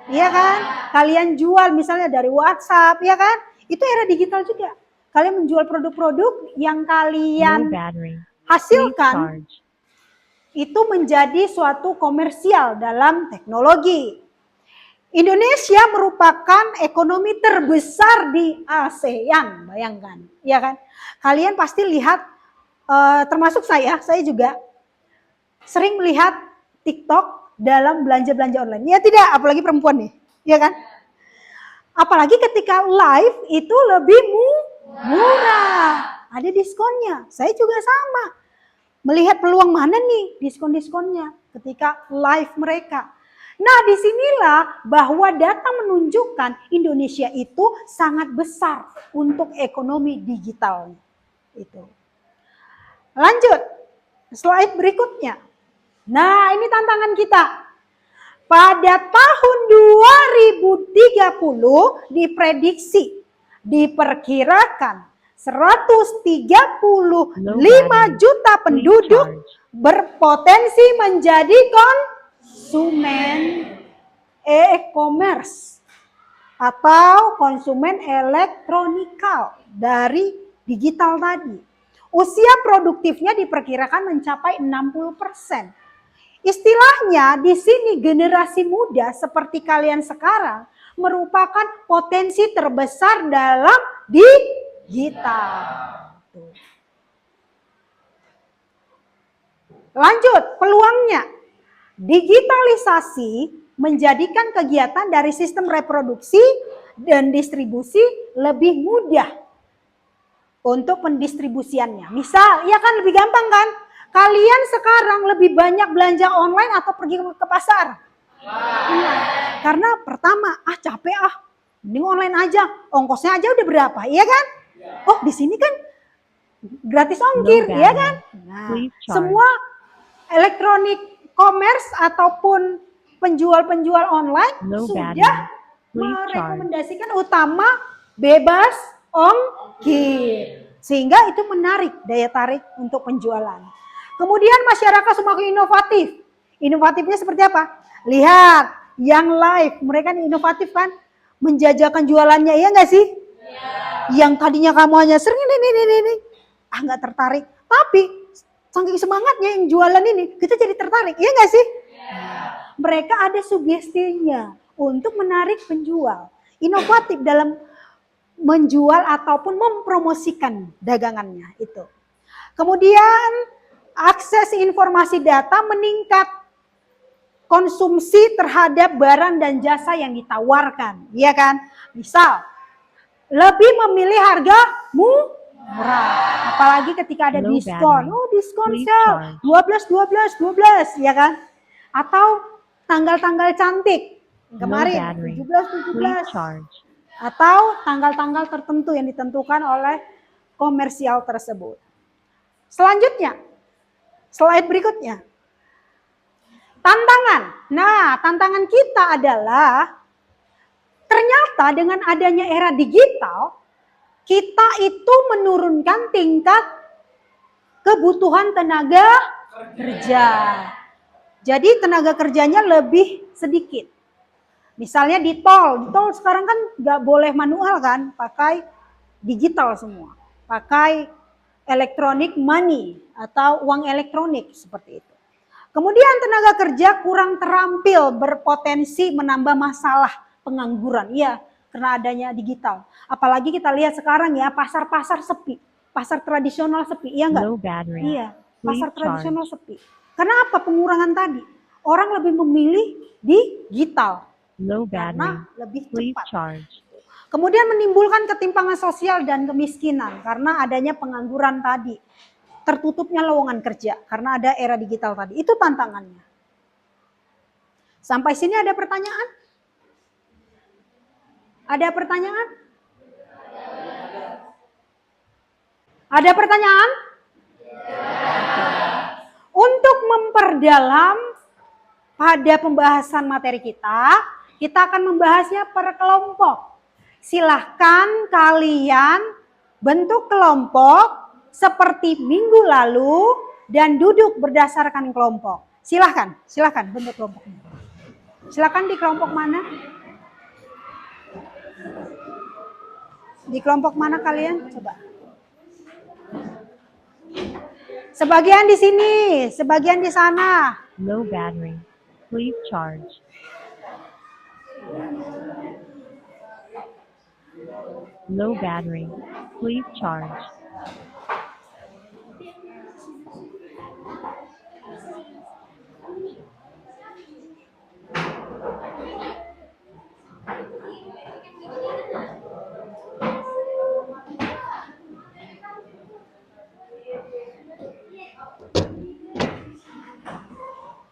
[SPEAKER 2] Iya kan? Kalian jual misalnya dari WhatsApp, ya kan? Itu era digital juga. Kalian menjual produk-produk yang kalian hasilkan itu menjadi suatu komersial dalam teknologi. Indonesia merupakan ekonomi terbesar di ASEAN, bayangkan, ya kan? Kalian pasti lihat, termasuk saya juga sering melihat TikTok dalam belanja-belanja online. Ya tidak, apalagi perempuan nih, ya kan? Apalagi ketika live itu lebih murah, ada diskonnya. Saya juga sama, melihat peluang mana nih diskon-diskonnya ketika live mereka. Nah, disinilah bahwa data menunjukkan Indonesia itu sangat besar untuk ekonomi digital. Itu. Lanjut, slide berikutnya. Nah, ini tantangan kita. Pada tahun 2030 diperkirakan 135 juta penduduk berpotensi menjadi konsumen e-commerce atau konsumen elektronikal dari digital tadi. Usia produktifnya diperkirakan mencapai 60%. Istilahnya di sini generasi muda seperti kalian sekarang merupakan potensi terbesar dalam digital. Lanjut, peluangnya. Digitalisasi menjadikan kegiatan dari sistem reproduksi dan distribusi lebih mudah untuk pendistribusiannya. Misal, ya kan lebih gampang kan? Kalian sekarang lebih banyak belanja online atau pergi ke pasar? Karena pertama, capek mending online aja. Ongkosnya aja udah berapa, iya kan? Oh, di sini kan gratis ongkir, iya kan? Nah, semua elektronik commerce ataupun penjual-penjual online sudah merekomendasikan utama bebas ongkir. Sehingga itu menarik daya tarik untuk penjualan. Kemudian masyarakat semakin inovatif. Inovatifnya seperti apa? Lihat, yang live, mereka inovatif kan? Menjajakan jualannya, iya nggak sih? Yang tadinya kamu hanya sering ini, nggak tertarik. Tapi saking semangatnya yang jualan ini, kita jadi tertarik, iya nggak sih? Mereka ada sugestinya untuk menarik penjual. Inovatif dalam menjual ataupun mempromosikan dagangannya itu. Kemudian akses informasi data meningkat, konsumsi terhadap barang dan jasa yang ditawarkan, iya kan? Misal, lebih memilih harga murah, apalagi ketika ada diskon. Diskon sale 12, ya kan? Atau tanggal-tanggal cantik. Kemarin 17. atau tanggal-tanggal tertentu yang ditentukan oleh komersial tersebut. Selanjutnya, slide berikutnya. Tantangan. Nah, tantangan kita adalah ternyata dengan adanya era digital, kita itu menurunkan tingkat kebutuhan tenaga kerja. Jadi tenaga kerjanya lebih sedikit. Misalnya di tol sekarang kan nggak boleh manual kan, pakai digital semua, pakai electronic money atau uang elektronik seperti itu. Kemudian tenaga kerja kurang terampil, berpotensi menambah masalah pengangguran. Iya, karena adanya digital. Apalagi kita lihat sekarang ya, pasar-pasar sepi, pasar tradisional sepi, iya enggak? Iya, pasar tradisional sepi. Karena apa? Pengurangan tadi. Orang lebih memilih digital karena lebih cepat. Kemudian menimbulkan ketimpangan sosial dan kemiskinan karena adanya pengangguran tadi. Tertutupnya lowongan kerja karena ada era digital tadi. Itu tantangannya. Sampai sini ada pertanyaan? Ada pertanyaan? Ada pertanyaan? Untuk memperdalam pada pembahasan materi kita akan membahasnya per kelompok. Silahkan kalian bentuk kelompok seperti minggu lalu dan duduk berdasarkan kelompok. Silahkan bentuk kelompoknya. Silahkan di kelompok mana? Di kelompok mana kalian? Coba. Sebagian di sini, sebagian di sana.
[SPEAKER 4] Low battery. Please charge. Low battery. Please charge.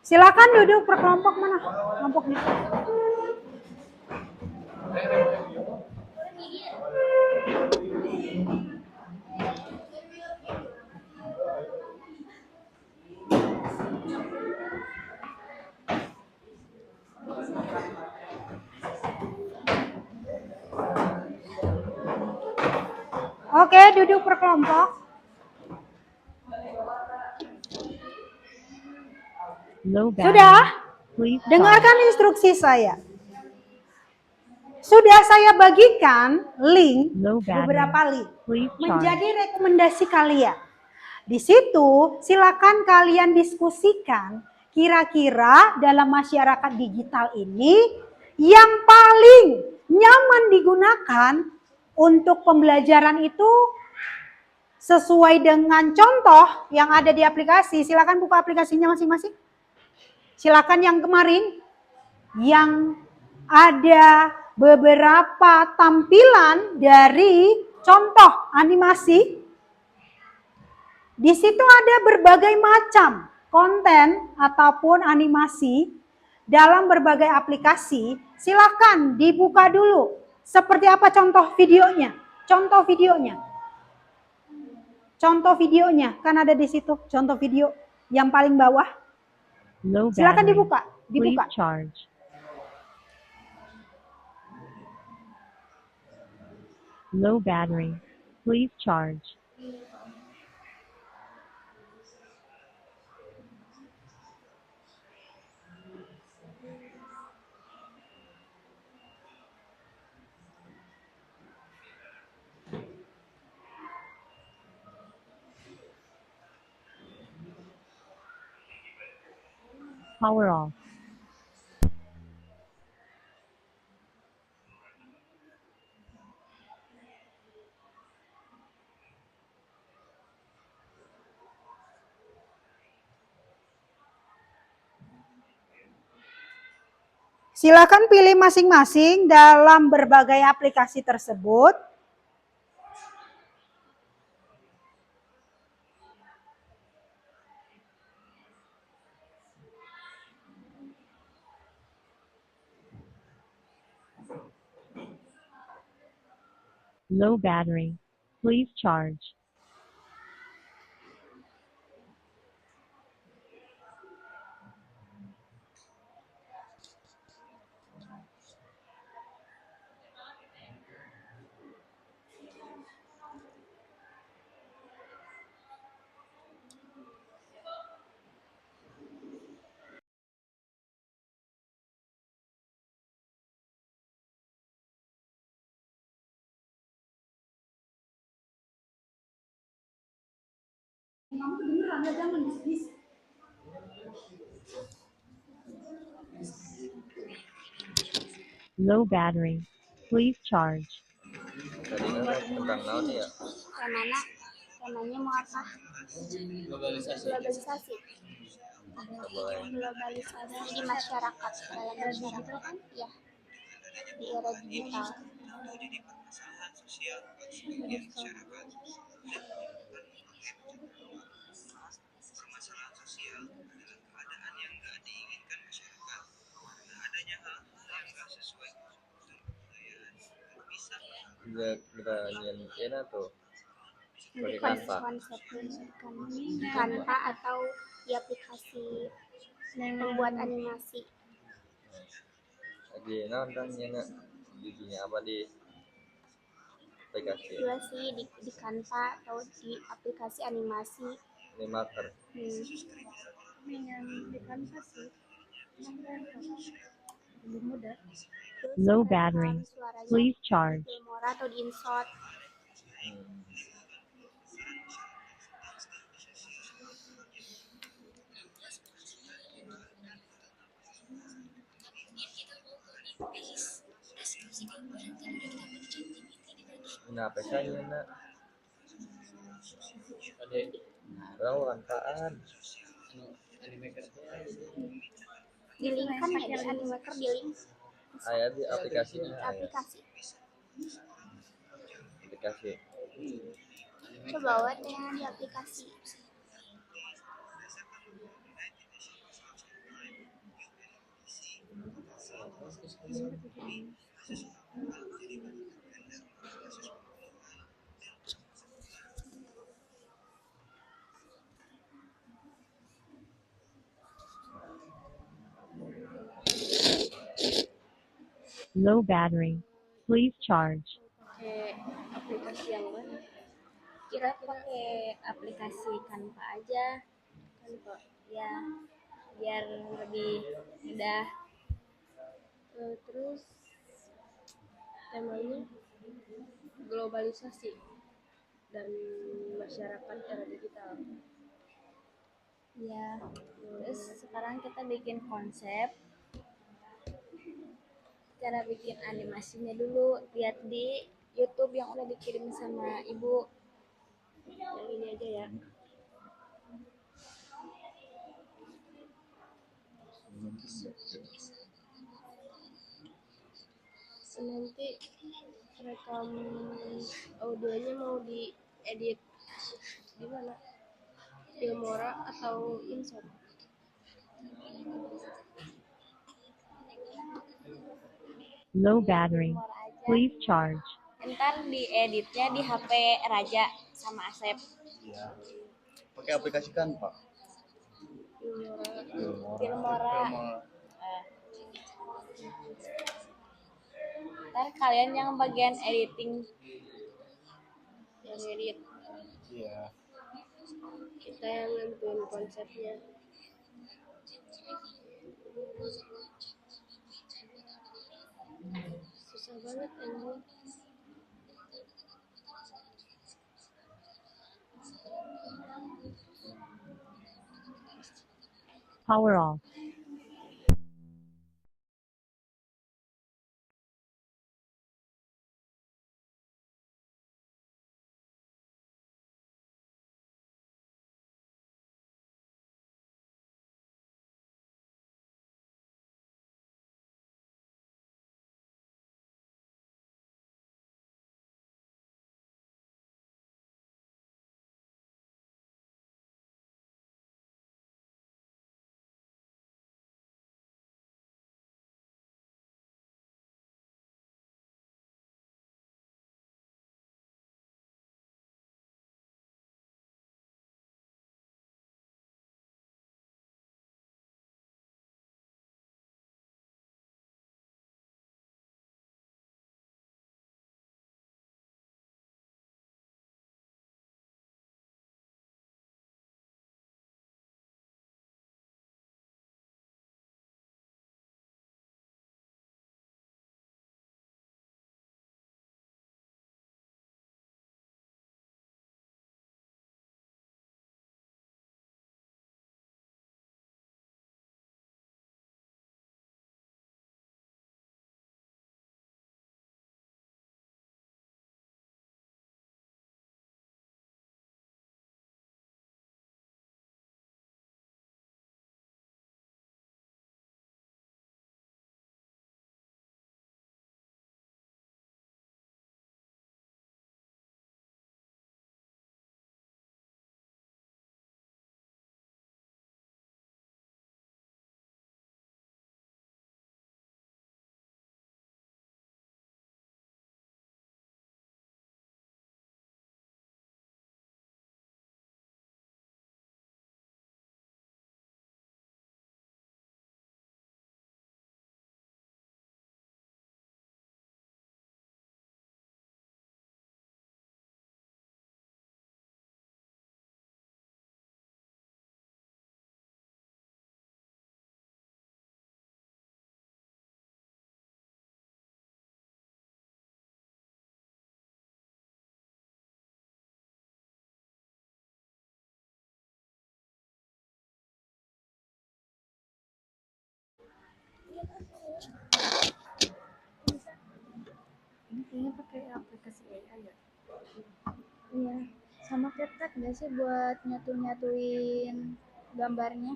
[SPEAKER 2] Silakan duduk per kelompok mana kelompoknya. Oke, duduk per kelompok.
[SPEAKER 4] Low battery.
[SPEAKER 2] Sudah?
[SPEAKER 4] Please charge.
[SPEAKER 2] Dengarkan instruksi saya. Sudah saya bagikan link,
[SPEAKER 4] Low battery.
[SPEAKER 2] beberapa link,
[SPEAKER 4] Please charge.
[SPEAKER 2] menjadi rekomendasi kalian. Di situ silakan kalian diskusikan kira-kira dalam masyarakat digital ini yang paling nyaman digunakan untuk pembelajaran itu sesuai dengan contoh yang ada di aplikasi. Silakan buka aplikasinya masing-masing. Silakan yang kemarin yang ada beberapa tampilan dari contoh animasi. Di situ ada berbagai macam konten ataupun animasi dalam berbagai aplikasi. Silakan dibuka dulu. Seperti apa contoh videonya? Contoh videonya. Contoh videonya kan ada di situ. Contoh video yang paling bawah.
[SPEAKER 4] Low
[SPEAKER 2] Silakan
[SPEAKER 4] battery.
[SPEAKER 2] dibuka.
[SPEAKER 4] Please
[SPEAKER 2] Dibuka.
[SPEAKER 4] charge. Low battery. Please charge. Power off.
[SPEAKER 2] Silakan pilih masing-masing dalam berbagai aplikasi tersebut.
[SPEAKER 4] Low battery. Please charge.
[SPEAKER 2] Kamu tuh beneran ya, jangan bisik-bisik.
[SPEAKER 4] Low battery. Please charge.
[SPEAKER 5] Tadi tentang naon ya?
[SPEAKER 3] Temanya, temanya mau apa? Globalisasi.
[SPEAKER 5] Nggak boleh.
[SPEAKER 3] Globalisasi di masyarakat, dalam masyarakat kan? Ya, di era digital.
[SPEAKER 5] Juga kita nyanyiin atau
[SPEAKER 3] Nanti
[SPEAKER 5] pakai Canva.
[SPEAKER 3] konsepnya Canva atau di aplikasi pembuat animasi.
[SPEAKER 5] Lagi nonton nyana di dunia apa di aplikasi
[SPEAKER 3] Juga sih di Canva atau di aplikasi animasi.
[SPEAKER 5] ini marker.
[SPEAKER 3] Yang di Canva sih. Lebih mudah. Terus
[SPEAKER 4] Low
[SPEAKER 3] merekam
[SPEAKER 4] battery.
[SPEAKER 3] suaranya
[SPEAKER 4] Please
[SPEAKER 3] di
[SPEAKER 4] charge.
[SPEAKER 3] Filmora atau di InShot.
[SPEAKER 5] Hmm. Kenapa saya nyana? Tahu apaan?
[SPEAKER 3] Di link kan ya, di Animaker di link
[SPEAKER 5] Ayah di aplikasinya ayah.
[SPEAKER 3] aplikasi.
[SPEAKER 5] Aplikasi.
[SPEAKER 3] Coba buat yang di aplikasi.
[SPEAKER 4] Low battery. Please charge.
[SPEAKER 3] Pakai aplikasi yang mana? Kira pakai aplikasi Canva aja. Canva ya, biar lebih mudah. Terus temanya globalisasi dan masyarakat era digital. Ya, terus sekarang kita bikin konsep. Cara bikin animasinya dulu, lihat di YouTube yang udah dikirim sama ibu. Yang ini aja ya. Nanti rekam audionya mau diedit di mana? Filmora atau InShot?
[SPEAKER 4] Low battery.
[SPEAKER 3] Filmora aja.
[SPEAKER 4] Please charge.
[SPEAKER 3] Ntar dieditnya di HP Raja sama Asep.
[SPEAKER 5] Iya. Pakai aplikasi Canva.
[SPEAKER 3] Filmora. Ntar kalian yang bagian editing, yang edit.
[SPEAKER 5] Iya.
[SPEAKER 3] Kita yang nentuin konsepnya. Susah banget anjing.
[SPEAKER 4] Power off.
[SPEAKER 3] Kayaknya pakai aplikasi AI ya. Iya, sama CapCut nggak sih buat nyatuin gambarnya?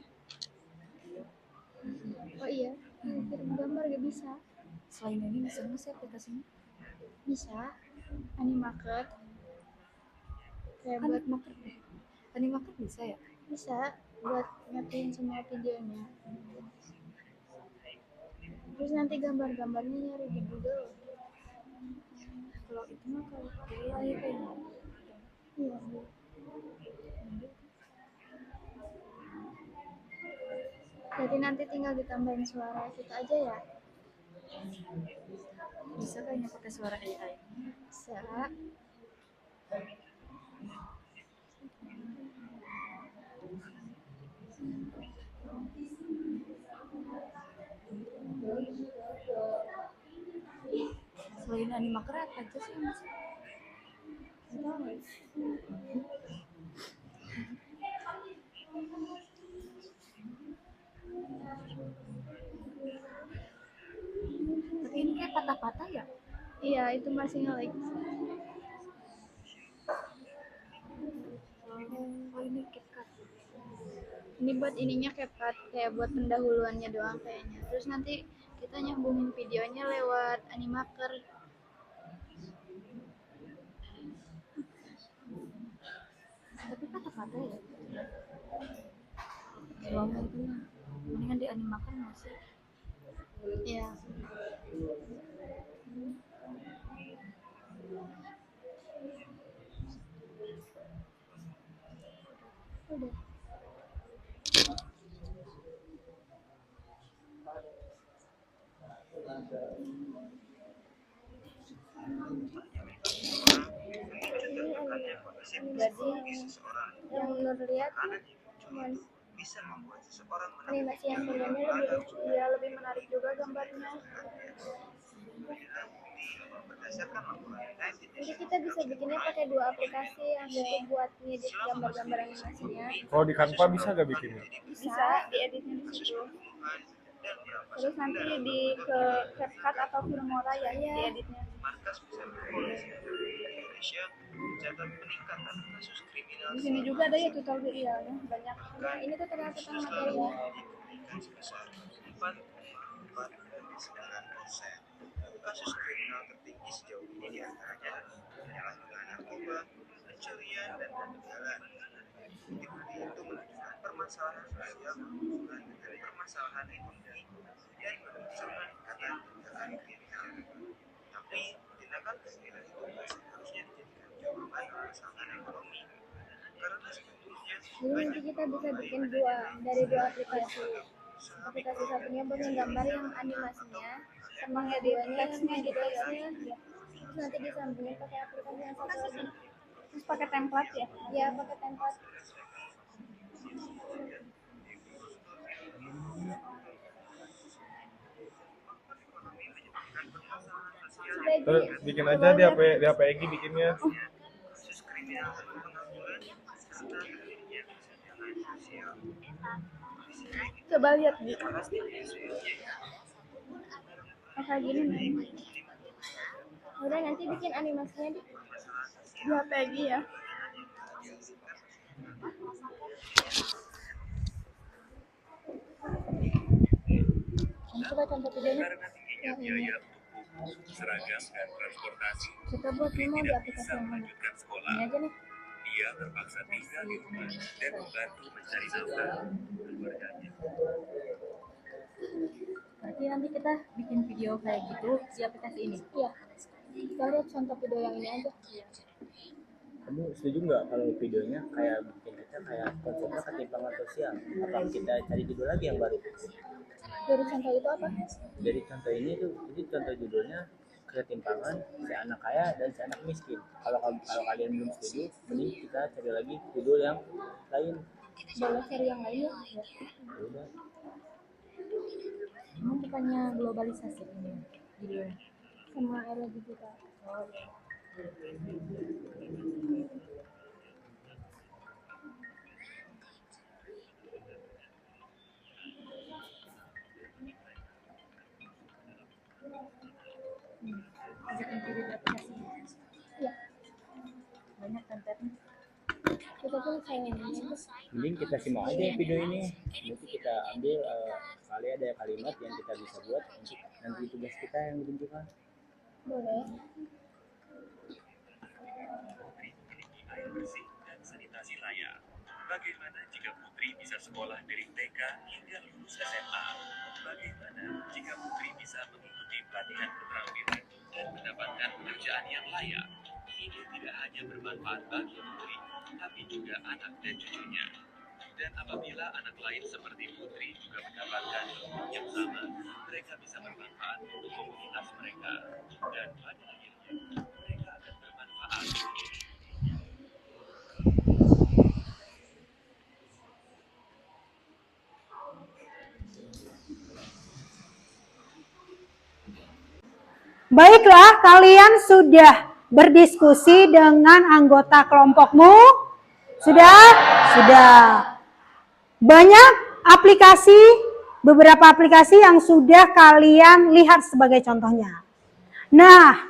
[SPEAKER 3] Oh iya, kirim gambar gak bisa.
[SPEAKER 6] Selain ini bisa nggak sih aplikasinya?
[SPEAKER 3] Bisa, Animaker. Kayak buat
[SPEAKER 6] Animaker deh. Animaker bisa ya?
[SPEAKER 3] bisa buat nyatuin semua videonya. Terus nanti gambar-gambarnya nyari di Google.
[SPEAKER 6] Kalau itu mah kalau pakai AI kayaknya.
[SPEAKER 3] Iya, Bu. Jadi nanti tinggal ditambahin suara kita aja ya.
[SPEAKER 6] Bisa kayaknya pakai suara AI.
[SPEAKER 3] Bisa.
[SPEAKER 6] Selain Animaker apa aja sih yang bisa? Tapi ini kayak patah-patah ya?
[SPEAKER 3] Iya, itu masih nge-lag.
[SPEAKER 6] Oh ini CapCut.
[SPEAKER 3] Ini buat ininya CapCut, kayak buat pendahuluannya doang kayaknya. Terus nanti kita nyambungin videonya lewat Animaker.
[SPEAKER 6] Tapi patah-patah ya? Selama itu mah mendingan di Animaker masih.
[SPEAKER 3] Iya. Udah. Ini yang menurut lihat cuman animasi yang sebelumnya lebih lucu, ya lebih menarik juga gambarnya. Jadi kita bisa bikinnya pakai dua aplikasi, yang satu buat ngedit gambar-gambar animasinya.
[SPEAKER 1] Kalau di Canva bisa gak bikinnya?
[SPEAKER 3] Bisa dieditnya di situ. Terus nanti di ke CapCut atau Filmora ya dieditnya. Di sini juga ada ya tutorialnya banyak. Nah, ini tutorial tentang materinya.
[SPEAKER 7] Kasus kriminal tertinggi sejauh ini diantaranya penyalahgunaan narkoba, pencurian, dan pembegalan. Bukti-bukti itu menunjukkan permasalahan sosial berhubungan dengan permasalahan ekonomi dan menunjukkan peningkatan kriminal. Tapi tindakan kriminal itu seharusnya dijadikan jawaban permasalahan ekonomi. Karena sebetulnya
[SPEAKER 3] Jadi nanti kita bisa bikin dari dua aplikasi. Aplikasi satunya buat gambar yang animasinya, sama ngeditnya yang ngeditnya. Terus nanti disambungin pakai aplikasi yang satu lagi. Terus pakai template ya? Iya, pakai template.
[SPEAKER 1] Terus bikin aja di HP Egi bikinnya.
[SPEAKER 3] Coba lihat di. Kayak gini nih. Udah nanti bikin animasinya di HP Egi ya. Coba contoh videonya. Yang ini.
[SPEAKER 7] seragam dan transportasi.
[SPEAKER 3] Kita buat demo di aplikasi yang mana?
[SPEAKER 7] Melanjutkan sekolah,
[SPEAKER 3] Ini aja nih.
[SPEAKER 7] dia terpaksa tinggal di rumah dan membantu mencari nafkah keluarganya.
[SPEAKER 6] Berarti nanti kita bikin video kayak gitu di aplikasi ini.
[SPEAKER 3] Iya. Kita lihat contoh video yang ini aja.
[SPEAKER 5] Kamu setuju nggak kalau videonya kayak bikin kita kayak konsepnya ketimpangan sosial? Apa kita cari judul lagi yang baru?
[SPEAKER 3] Dari contoh itu apa?
[SPEAKER 5] Dari contoh ini tuh, jadi contoh judulnya ketimpangan si anak kaya dan si anak miskin. Kalau kalian belum setuju, mending kita cari lagi judul yang lain.
[SPEAKER 3] Boleh cari yang lain ya?
[SPEAKER 5] Ya udah.
[SPEAKER 6] Emang bukannya globalisasi ini judulnya?
[SPEAKER 3] Sama era digital.
[SPEAKER 6] Bikin video
[SPEAKER 3] pengen
[SPEAKER 5] Mending kita simak aja video ini. Nanti kita ambil kali ada kalimat yang kita bisa buat untuk nanti tugas kita yang ditunjukkan.
[SPEAKER 3] boleh.
[SPEAKER 8] Air bersih dan sanitasi layak. Bagaimana jika Putri bisa sekolah dari TK hingga lulus SMA? Bagaimana jika Putri bisa mengikuti pelatihan keterampilan dan mendapatkan pekerjaan yang layak? Ini tidak hanya bermanfaat bagi Putri, tapi juga anak dan cucunya. Dan apabila anak lain seperti Putri juga mendapatkan ilmu yang sama, mereka bisa bermanfaat untuk komunitas mereka. Dan pada akhirnya, mereka akan bermanfaat.
[SPEAKER 2] Baiklah, kalian sudah berdiskusi dengan anggota kelompokmu? Sudah? Sudah. Banyak aplikasi, beberapa aplikasi yang sudah kalian lihat sebagai contohnya. Nah,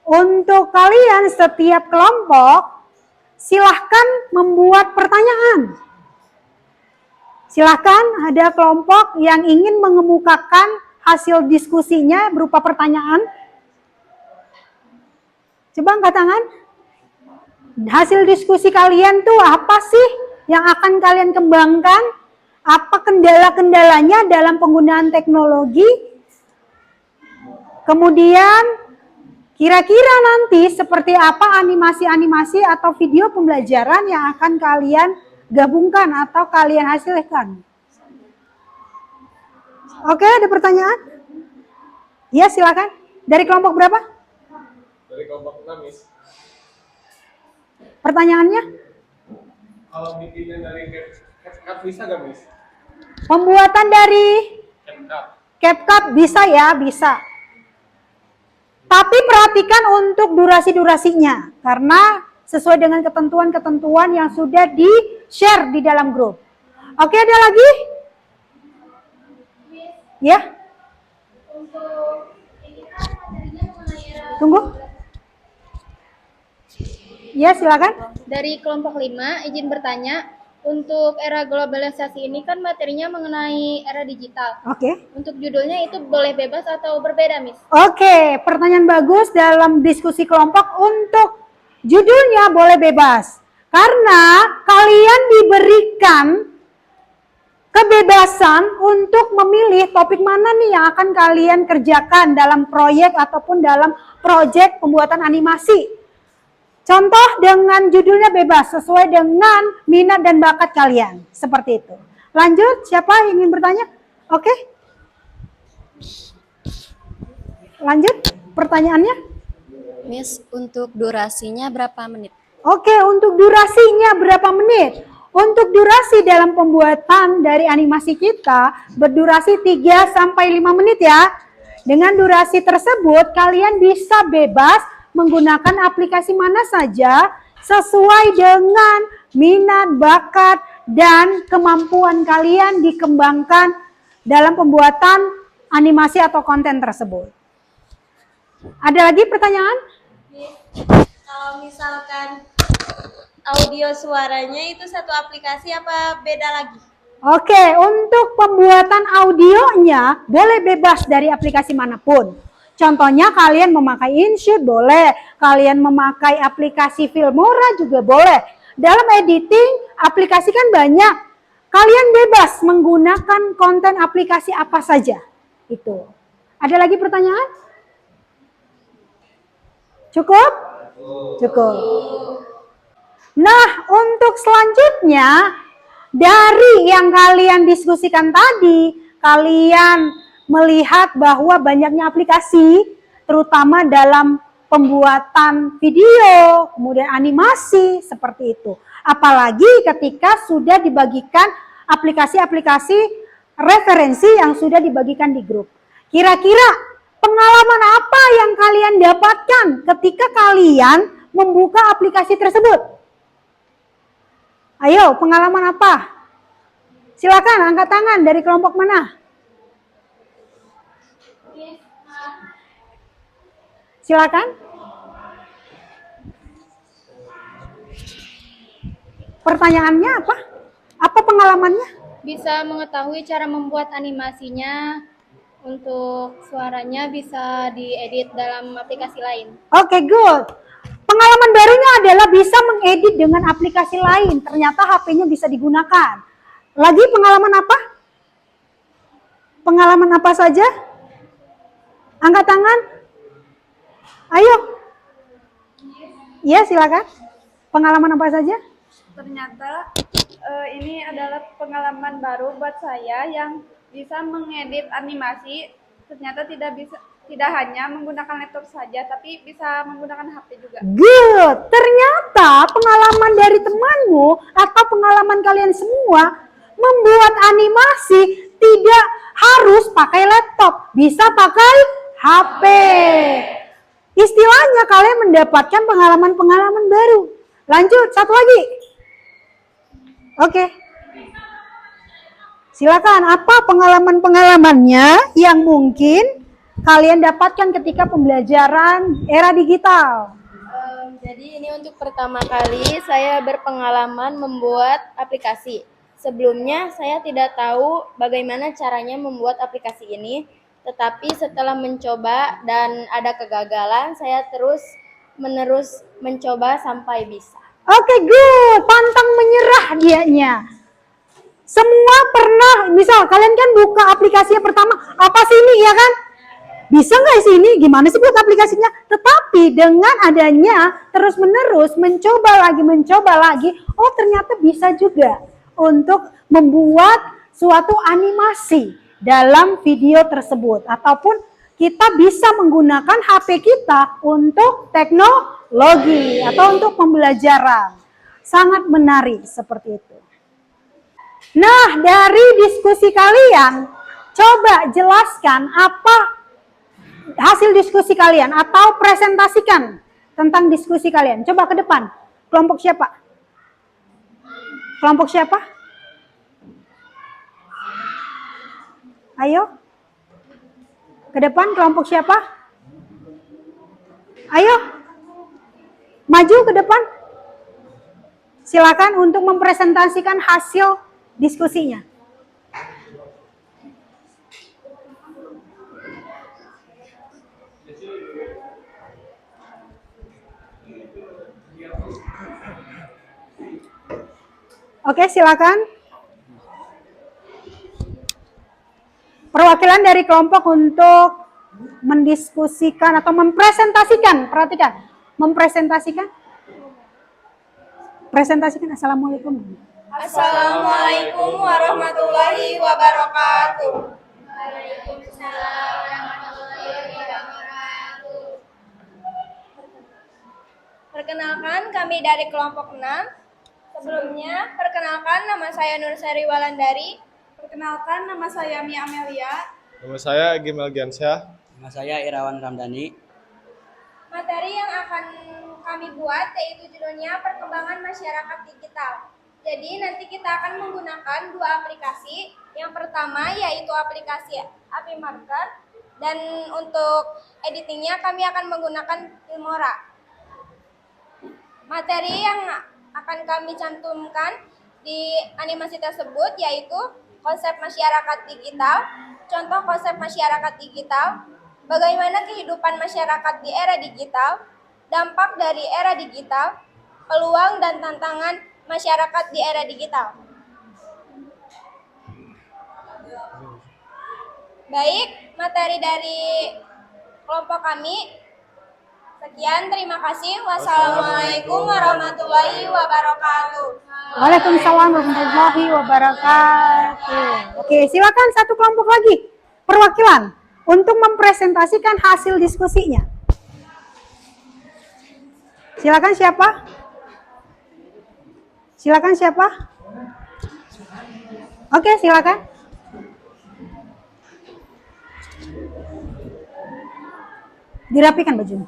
[SPEAKER 2] untuk kalian setiap kelompok, silahkan membuat pertanyaan. Silahkan ada kelompok yang ingin mengemukakan hasil diskusinya berupa pertanyaan. Coba angkat tangan. Hasil diskusi kalian tuh apa sih yang akan kalian kembangkan? Apa kendala-kendalanya dalam penggunaan teknologi? Kemudian kira-kira nanti seperti apa animasi-animasi atau video pembelajaran yang akan kalian gabungkan atau kalian hasilkan? Oke, ada pertanyaan? Ya, silakan. Dari kelompok berapa?
[SPEAKER 1] Dari kelompok 6, Miss.
[SPEAKER 2] Pertanyaannya?
[SPEAKER 1] Kalau bikinnya dari CapCut bisa nggak, Miss?
[SPEAKER 2] Pembuatan dari
[SPEAKER 1] CapCut.
[SPEAKER 2] CapCut bisa ya, bisa. Tapi perhatikan untuk durasi-durasinya, karena sesuai dengan ketentuan-ketentuan yang sudah di-share di dalam grup. Oke, ada lagi? Ya? Tunggu. Ya, silakan.
[SPEAKER 3] Dari kelompok 5, izin bertanya, untuk era globalisasi ini kan materinya mengenai era digital.
[SPEAKER 2] Oke.
[SPEAKER 3] Untuk judulnya itu boleh bebas atau berbeda, Miss?
[SPEAKER 2] Oke, pertanyaan bagus dalam diskusi kelompok. Untuk judulnya boleh bebas. Karena kalian diberikan kebebasan untuk memilih topik mana nih yang akan kalian kerjakan dalam proyek ataupun dalam proyek pembuatan animasi. Contoh dengan judulnya bebas, sesuai dengan minat dan bakat kalian. Seperti itu. Lanjut, siapa yang ingin bertanya? Oke. Lanjut, pertanyaannya.
[SPEAKER 6] Miss, untuk durasinya berapa menit?
[SPEAKER 2] Oke, untuk durasinya berapa menit? Untuk durasi dalam pembuatan dari animasi kita berdurasi 3-5 menit ya. Dengan durasi tersebut kalian bisa bebas menggunakan aplikasi mana saja sesuai dengan minat, bakat, dan kemampuan kalian dikembangkan dalam pembuatan animasi atau konten tersebut. Ada lagi pertanyaan?
[SPEAKER 9] Kalau misalkan audio suaranya itu satu aplikasi apa beda lagi?
[SPEAKER 2] Oke, untuk pembuatan audionya boleh bebas dari aplikasi manapun. Contohnya kalian memakai InShoot boleh, kalian memakai aplikasi Filmora juga boleh. Dalam editing, aplikasi kan banyak. Kalian bebas menggunakan konten aplikasi apa saja. Itu. Ada lagi pertanyaan? Cukup? Cukup. Nah, untuk selanjutnya, dari yang kalian diskusikan tadi, kalian melihat bahwa banyaknya aplikasi, terutama dalam pembuatan video, kemudian animasi, seperti itu. Apalagi ketika sudah dibagikan aplikasi-aplikasi referensi yang sudah dibagikan di grup. Kira-kira pengalaman apa yang kalian dapatkan ketika kalian membuka aplikasi tersebut? Ayo, pengalaman apa? Silakan angkat tangan dari kelompok mana? Silakan. Pertanyaannya apa? Apa pengalamannya?
[SPEAKER 3] Bisa mengetahui cara membuat animasinya, untuk suaranya bisa diedit dalam aplikasi lain.
[SPEAKER 2] Oke, good. Pengalaman barunya adalah bisa mengedit dengan aplikasi lain. Ternyata HP-nya bisa digunakan. Lagi pengalaman apa? Pengalaman apa saja? Angkat tangan. Ayo. Ya, silakan. Pengalaman apa saja?
[SPEAKER 6] Ternyata ini adalah pengalaman baru buat saya yang bisa mengedit animasi. Ternyata tidak hanya menggunakan laptop saja, tapi bisa menggunakan HP juga.
[SPEAKER 2] Good. Ternyata pengalaman dari temanmu atau pengalaman kalian semua membuat animasi tidak harus pakai laptop, bisa pakai HP. Istilahnya kalian mendapatkan pengalaman-pengalaman baru. Lanjut, satu lagi. Oke. Silakan, apa pengalaman-pengalamannya yang mungkin kalian dapatkan ketika pembelajaran era digital?
[SPEAKER 3] Jadi ini untuk pertama kali saya berpengalaman membuat aplikasi. Sebelumnya saya tidak tahu bagaimana caranya membuat aplikasi ini, tetapi setelah mencoba dan ada kegagalan, saya terus-menerus mencoba sampai bisa.
[SPEAKER 2] Oke, good. Pantang menyerah dianya. Semua pernah, misal kalian kan buka aplikasinya pertama, apa sih ini, ya kan? Bisa nggak sih ini? Gimana sih buat aplikasinya? Tetapi dengan adanya terus-menerus mencoba lagi, oh ternyata bisa juga untuk membuat suatu animasi dalam video tersebut. Ataupun kita bisa menggunakan HP kita untuk teknologi atau untuk pembelajaran. Sangat menarik seperti itu. Nah, dari diskusi kalian, coba jelaskan apa hasil diskusi kalian atau presentasikan tentang diskusi kalian. Coba ke depan. Kelompok siapa? Kelompok siapa? Ayo. Ke depan kelompok siapa? Ayo. Maju ke depan. Silakan untuk mempresentasikan hasil diskusinya. Oke, silakan. Perwakilan dari kelompok untuk mendiskusikan atau mempresentasikan, perhatikan, mempresentasikan. Presentasikan. Assalamualaikum.
[SPEAKER 9] Assalamualaikum warahmatullahi wabarakatuh. Waalaikumsalam warahmatullahi wabarakatuh. Perkenalkan, kami dari kelompok 6. Sebelumnya, perkenalkan nama saya Nur Sari Walandari.
[SPEAKER 6] Perkenalkan, nama saya Mia Amelia.
[SPEAKER 10] Nama saya Gimel Giansyah.
[SPEAKER 11] Nama saya Irawan Ramdhani.
[SPEAKER 9] Materi yang akan kami buat yaitu judulnya Perkembangan Masyarakat Digital. Jadi nanti kita akan menggunakan dua aplikasi. Yang pertama yaitu aplikasi API Marker, dan untuk editingnya kami akan menggunakan Filmora. Materi yang akan kami cantumkan di animasi tersebut yaitu konsep masyarakat digital, contoh konsep masyarakat digital, bagaimana kehidupan masyarakat di era digital, dampak dari era digital, peluang dan tantangan masyarakat di era digital. Baik, materi dari kelompok kami. Sekian, terima kasih. Wassalamualaikum warahmatullahi wabarakatuh.
[SPEAKER 2] Waalaikumsalam warahmatullahi wabarakatuh. Oke, silakan satu kelompok lagi. Perwakilan untuk mempresentasikan hasil diskusinya. Silakan siapa? Silakan siapa? Oke, silakan. Dirapikan bajunya.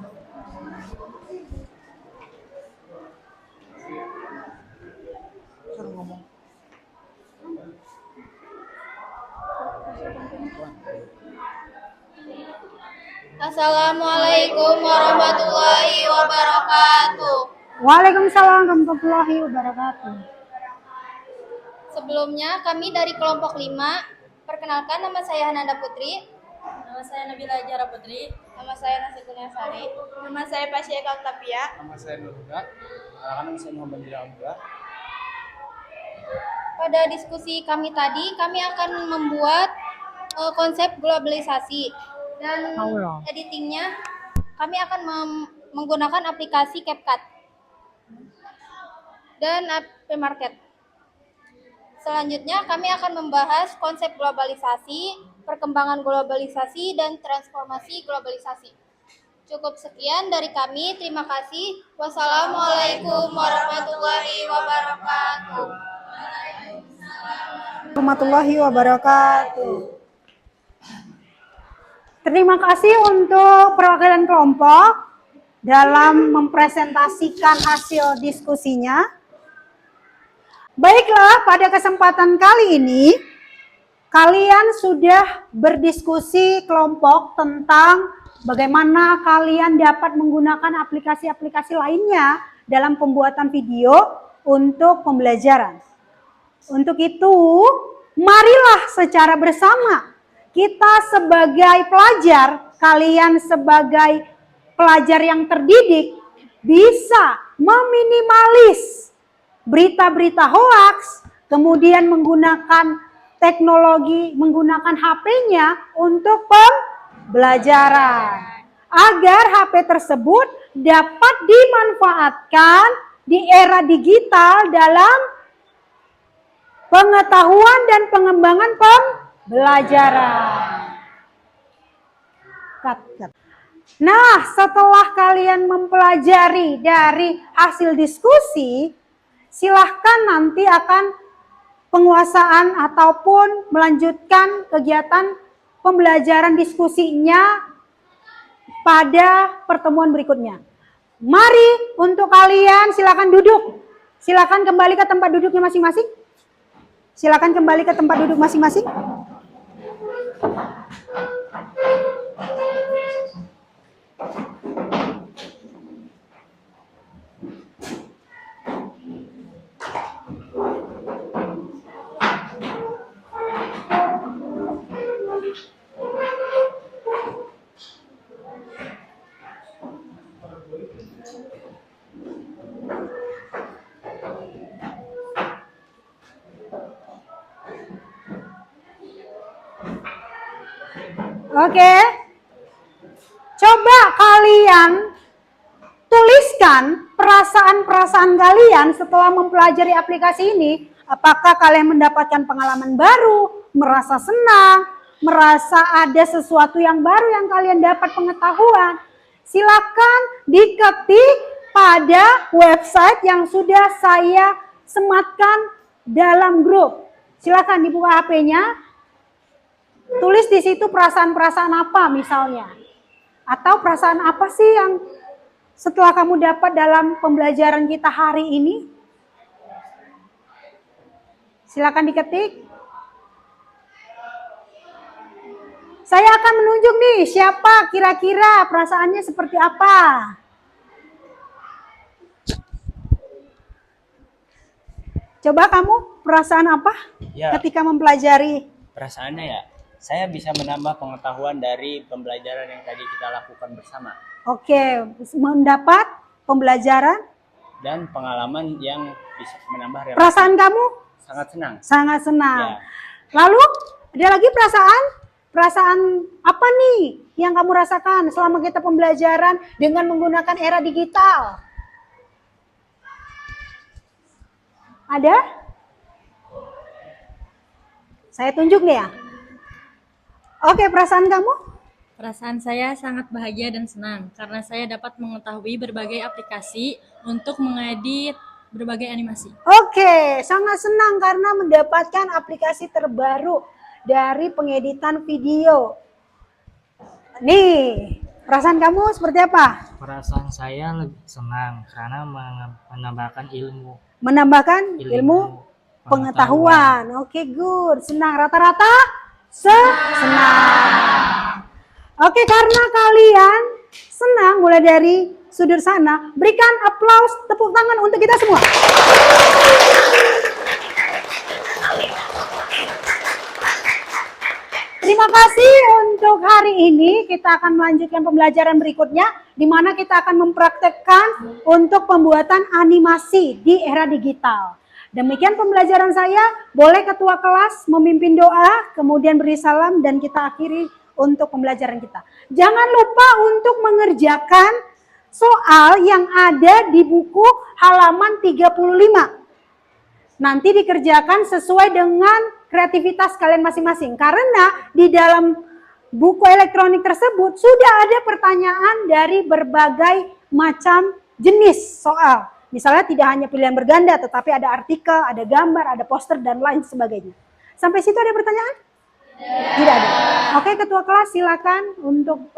[SPEAKER 9] Assalamualaikum warahmatullahi wabarakatuh.
[SPEAKER 2] Waalaikumsalam warahmatullahi wabarakatuh.
[SPEAKER 9] Sebelumnya kami dari kelompok 5, perkenalkan nama saya Hananda Putri.
[SPEAKER 12] Nama saya Nabila Jara Putri.
[SPEAKER 9] Nama saya Nasitunya Sari.
[SPEAKER 6] Nama saya Pasya Kaltapia.
[SPEAKER 5] Nama saya Nur Huda. Nama saya Muhammad Abdullah.
[SPEAKER 9] Pada diskusi kami tadi, kami akan membuat konsep globalisasi. Dan
[SPEAKER 4] Power on.
[SPEAKER 9] editingnya, kami akan menggunakan aplikasi CapCut dan AP Market. Selanjutnya, kami akan membahas konsep globalisasi, perkembangan globalisasi, dan transformasi globalisasi. Cukup sekian dari kami. Terima kasih. Wassalamualaikum warahmatullahi wabarakatuh.
[SPEAKER 2] Warahmatullahi wabarakatuh. Terima kasih untuk perwakilan kelompok dalam mempresentasikan hasil diskusinya. Baiklah, pada kesempatan kali ini kalian sudah berdiskusi kelompok tentang bagaimana kalian dapat menggunakan aplikasi-aplikasi lainnya dalam pembuatan video untuk pembelajaran. Untuk itu, marilah secara bersama kita sebagai pelajar, kalian sebagai pelajar yang terdidik bisa meminimalis berita-berita hoaks, kemudian menggunakan teknologi, menggunakan HP-nya untuk pembelajaran. Agar HP tersebut dapat dimanfaatkan di era digital dalam pengetahuan dan pengembangan pembelajaran. Nah, setelah kalian mempelajari dari hasil diskusi, silahkan nanti akan penguasaan ataupun melanjutkan kegiatan pembelajaran diskusinya pada pertemuan berikutnya. Mari untuk kalian silakan duduk. Silakan kembali ke tempat duduknya masing-masing. Silakan kembali ke tempat duduk masing-masing. Oke. Coba kalian tuliskan perasaan-perasaan kalian setelah mempelajari aplikasi ini. Apakah kalian mendapatkan pengalaman baru, merasa senang, merasa ada sesuatu yang baru yang kalian dapat pengetahuan? Silakan diketik pada website yang sudah saya sematkan dalam grup. Silakan dibuka HP-nya. Tulis di situ perasaan-perasaan apa misalnya. Atau perasaan apa sih yang setelah kamu dapat dalam pembelajaran kita hari ini? Silakan diketik. Saya akan menunjuk nih siapa kira-kira perasaannya seperti apa. Coba kamu perasaan apa ketika mempelajari?
[SPEAKER 5] Perasaannya ya, saya bisa menambah pengetahuan dari pembelajaran yang tadi kita lakukan bersama.
[SPEAKER 2] Oke, mendapat pembelajaran
[SPEAKER 5] dan pengalaman yang bisa menambah relasi.
[SPEAKER 2] Perasaan kamu?
[SPEAKER 5] Sangat senang.
[SPEAKER 2] Sangat senang.
[SPEAKER 5] Ya.
[SPEAKER 2] Lalu ada lagi perasaan apa nih yang kamu rasakan selama kita pembelajaran dengan menggunakan era digital? Ada? Saya tunjuk nih ya. Oke, perasaan kamu?
[SPEAKER 12] Perasaan saya sangat bahagia dan senang karena saya dapat mengetahui berbagai aplikasi untuk mengedit berbagai animasi.
[SPEAKER 2] Oke, sangat senang karena mendapatkan aplikasi terbaru dari pengeditan video. Nih, perasaan kamu seperti apa?
[SPEAKER 13] Perasaan saya lebih senang karena menambahkan ilmu.
[SPEAKER 2] Menambahkan ilmu pengetahuan. Oke, good. Senang. Rata-rata senang. Oke, karena kalian senang mulai dari sudut sana, berikan aplaus, tepuk tangan untuk kita semua. terima kasih untuk hari ini. Kita akan melanjutkan pembelajaran berikutnya, di mana kita akan mempraktekkan untuk pembuatan animasi di era digital. Demikian pembelajaran saya. Boleh ketua kelas memimpin doa, kemudian beri salam, dan kita akhiri untuk pembelajaran kita. Jangan lupa untuk mengerjakan soal yang ada di buku halaman 35. Nanti dikerjakan sesuai dengan kreativitas kalian masing-masing. Karena di dalam buku elektronik tersebut sudah ada pertanyaan dari berbagai macam jenis soal. Misalnya tidak hanya pilihan berganda, tetapi ada artikel, ada gambar, ada poster, dan lain sebagainya. Sampai situ ada pertanyaan? Tidak ada. Oke, ketua kelas silakan untuk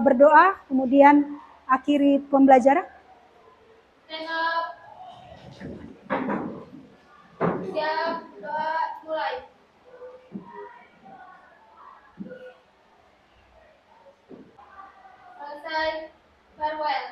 [SPEAKER 2] berdoa, kemudian akhiri pembelajaran.
[SPEAKER 9] Siap, doa mulai. Selesai, farewell.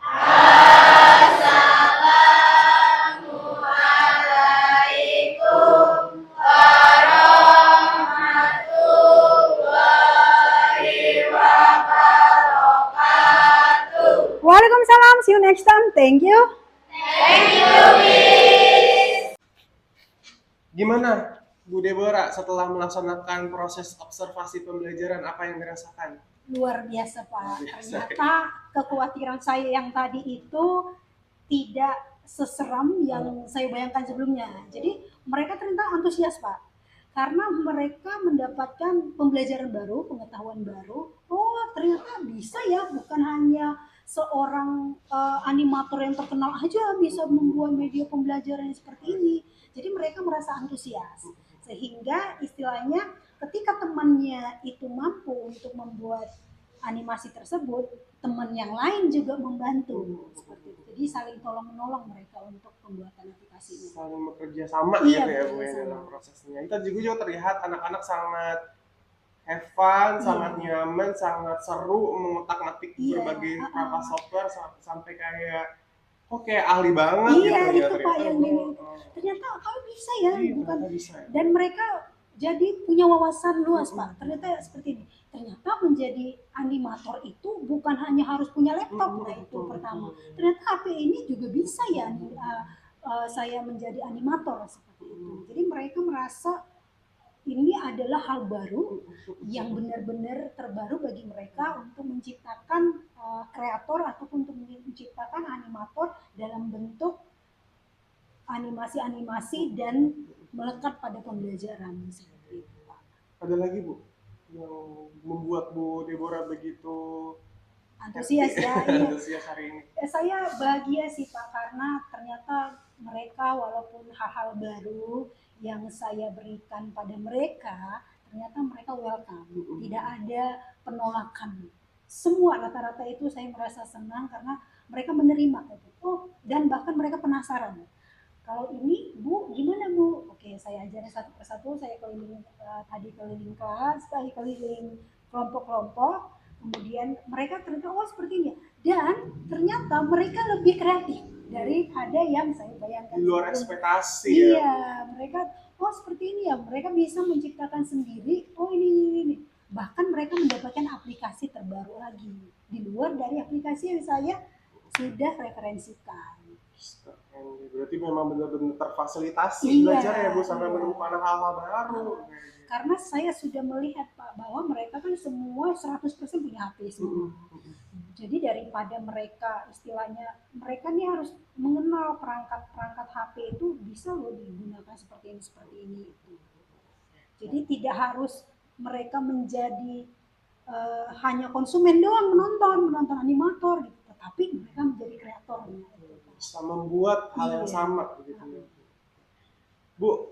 [SPEAKER 9] Assalamualaikum warahmatullahi wabarakatuh.
[SPEAKER 2] Waalaikumsalam, see you next time. Thank you.
[SPEAKER 1] Gimana Bu Deborah setelah melaksanakan proses observasi pembelajaran, apa yang dirasakan?
[SPEAKER 2] Luar biasa Pak.
[SPEAKER 1] Biasa.
[SPEAKER 2] Ternyata kekhawatiran saya yang tadi itu tidak seseram yang saya bayangkan sebelumnya. Jadi mereka ternyata antusias Pak. Karena mereka mendapatkan pembelajaran baru, pengetahuan baru. Oh ternyata bisa ya, bukan hanya seorang animator yang terkenal aja bisa membuat media pembelajaran yang seperti ini. Jadi mereka merasa antusias. Sehingga istilahnya ketika temannya itu mampu untuk membuat animasi tersebut, teman yang lain juga membantu seperti itu. Jadi saling tolong menolong mereka untuk pembuatan aplikasi ini.
[SPEAKER 1] Saling bekerja sama
[SPEAKER 2] Iya,
[SPEAKER 1] gitu ya Bu ya dalam prosesnya. Itu juga terlihat anak-anak sangat have fun, sangat nyaman, sangat seru mengutak-atik berbagai perangkat software sampai kayak kayak ahli banget
[SPEAKER 2] Iya,
[SPEAKER 1] gitu ya
[SPEAKER 2] itu Pak yang ini. Ternyata kamu bisa ya, bukan? Dan mereka jadi punya wawasan luas Pak. Ternyata seperti ini. Ternyata menjadi animator itu bukan hanya harus punya laptop, nah itu pertama. Ternyata HP ini juga bisa ya saya menjadi animator seperti itu. Jadi mereka merasa ini adalah hal baru yang benar-benar terbaru bagi mereka untuk menciptakan kreator ataupun untuk menciptakan animator dalam bentuk animasi-animasi dan melekat pada pembelajaran seperti itu Pak.
[SPEAKER 1] Ada lagi Bu yang membuat Bu Deborah begitu
[SPEAKER 2] antusias ya. Iya.
[SPEAKER 1] Antusias hari ini.
[SPEAKER 2] Saya bahagia sih Pak karena ternyata mereka walaupun hal-hal baru yang saya berikan pada mereka, ternyata mereka welcome. Tidak ada penolakan. Semua rata-rata itu saya merasa senang karena mereka menerima. Oh, dan bahkan mereka penasaran. Kalau ini Bu, gimana Bu? Oke, saya ajarin satu persatu, saya keliling tadi keliling kelas, tadi keliling kelompok-kelompok, kemudian mereka ternyata oh seperti ini. Dan ternyata mereka lebih kreatif daripada yang saya bayangkan.
[SPEAKER 1] Di luar ekspektasi
[SPEAKER 2] iya,
[SPEAKER 1] ya.
[SPEAKER 2] Mereka oh seperti ini ya, mereka bisa menciptakan sendiri. Oh ini. Bahkan mereka mendapatkan aplikasi terbaru lagi di luar dari aplikasi yang saya sudah referensikan.
[SPEAKER 1] Berarti memang benar-benar terfasilitasi belajar ya Bu sampai menemukan hal-hal baru.
[SPEAKER 2] Karena saya sudah melihat Pak bahwa mereka kan semua 100% punya HP semua. Jadi daripada mereka istilahnya mereka nih harus mengenal perangkat HP itu bisa loh digunakan seperti ini. Jadi tidak harus mereka menjadi hanya konsumen doang menonton animator gitu, tetapi mereka menjadi kreator.
[SPEAKER 1] Bisa membuat hal yang sama begitu. Bu,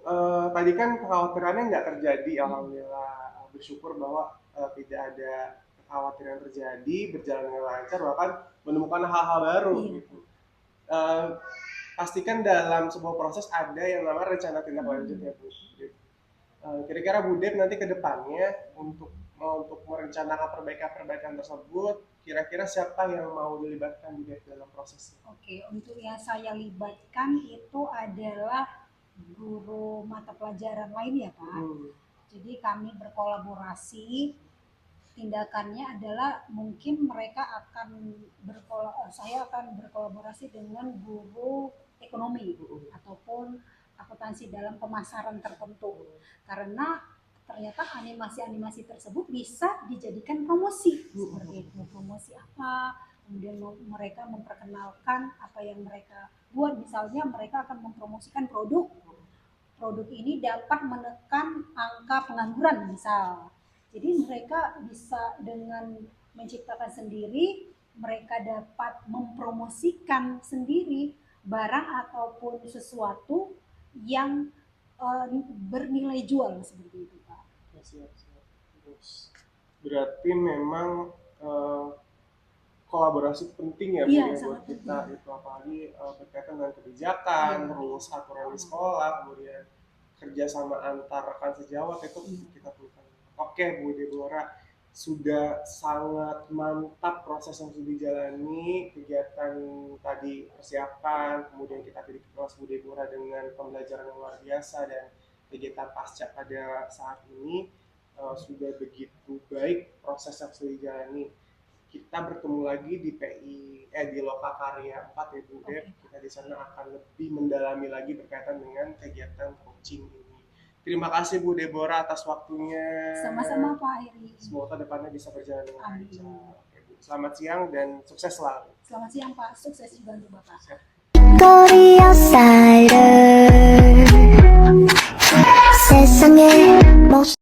[SPEAKER 1] tadi kan kekhawatirannya nggak terjadi, alhamdulillah bersyukur bahwa tidak ada kekhawatiran terjadi, berjalan dengan lancar, bahkan menemukan hal-hal baru gitu. Pastikan dalam sebuah proses ada yang namanya rencana tindak lanjut ya Bu. Kira-kira Bu Deb nanti ke depannya untuk merencanakan perbaikan-perbaikan tersebut, kira-kira siapa yang mau dilibatkan Bu Deb dalam prosesnya?
[SPEAKER 2] Oke, untuk yang saya libatkan itu adalah guru mata pelajaran lain ya Pak. Jadi kami berkolaborasi. Tindakannya adalah mungkin saya akan berkolaborasi dengan guru ekonomi ataupun akuntansi dalam pemasaran tertentu, karena ternyata animasi-animasi tersebut bisa dijadikan promosi seperti itu. Promosi apa, kemudian mereka memperkenalkan apa yang mereka buat, misalnya mereka akan mempromosikan produk ini dapat menekan angka pengangguran misal. Jadi mereka bisa dengan menciptakan sendiri, mereka dapat mempromosikan sendiri barang ataupun sesuatu yang bernilai jual seperti itu, Pak.
[SPEAKER 1] Siap. Terus berarti memang kolaborasi penting ya Bu
[SPEAKER 2] Iya,
[SPEAKER 1] ya
[SPEAKER 2] sangat
[SPEAKER 1] buat kita
[SPEAKER 2] penting.
[SPEAKER 1] itu, apalagi berkaitan dengan kebijakan, rumus aturan di sekolah, kemudian kerjasama antar rekan sejawat itu kita perlukan. Oke Bu Deborah, sudah sangat mantap proses yang sudah dijalani, kegiatan tadi persiapan, kemudian kita tadi kelas Bu Deborah dengan pembelajaran yang luar biasa, dan kegiatan pasca pada saat ini sudah begitu baik proses yang sudah dijalani. Kita bertemu lagi di di Lokakarya 4 ya Bu Dep. Kita di sana akan lebih mendalami lagi berkaitan dengan kegiatan coaching ini. Terima kasih Bu Deborah atas waktunya.
[SPEAKER 2] Sama-sama Pak Heri.
[SPEAKER 1] Semoga depannya bisa berjalan dengan
[SPEAKER 2] Amin.
[SPEAKER 1] lancar. Oke, Bu. Selamat siang dan sukses selalu.
[SPEAKER 2] Selamat siang Pak, sukses juga untuk Bapak.
[SPEAKER 14] Korea Cider. 세상에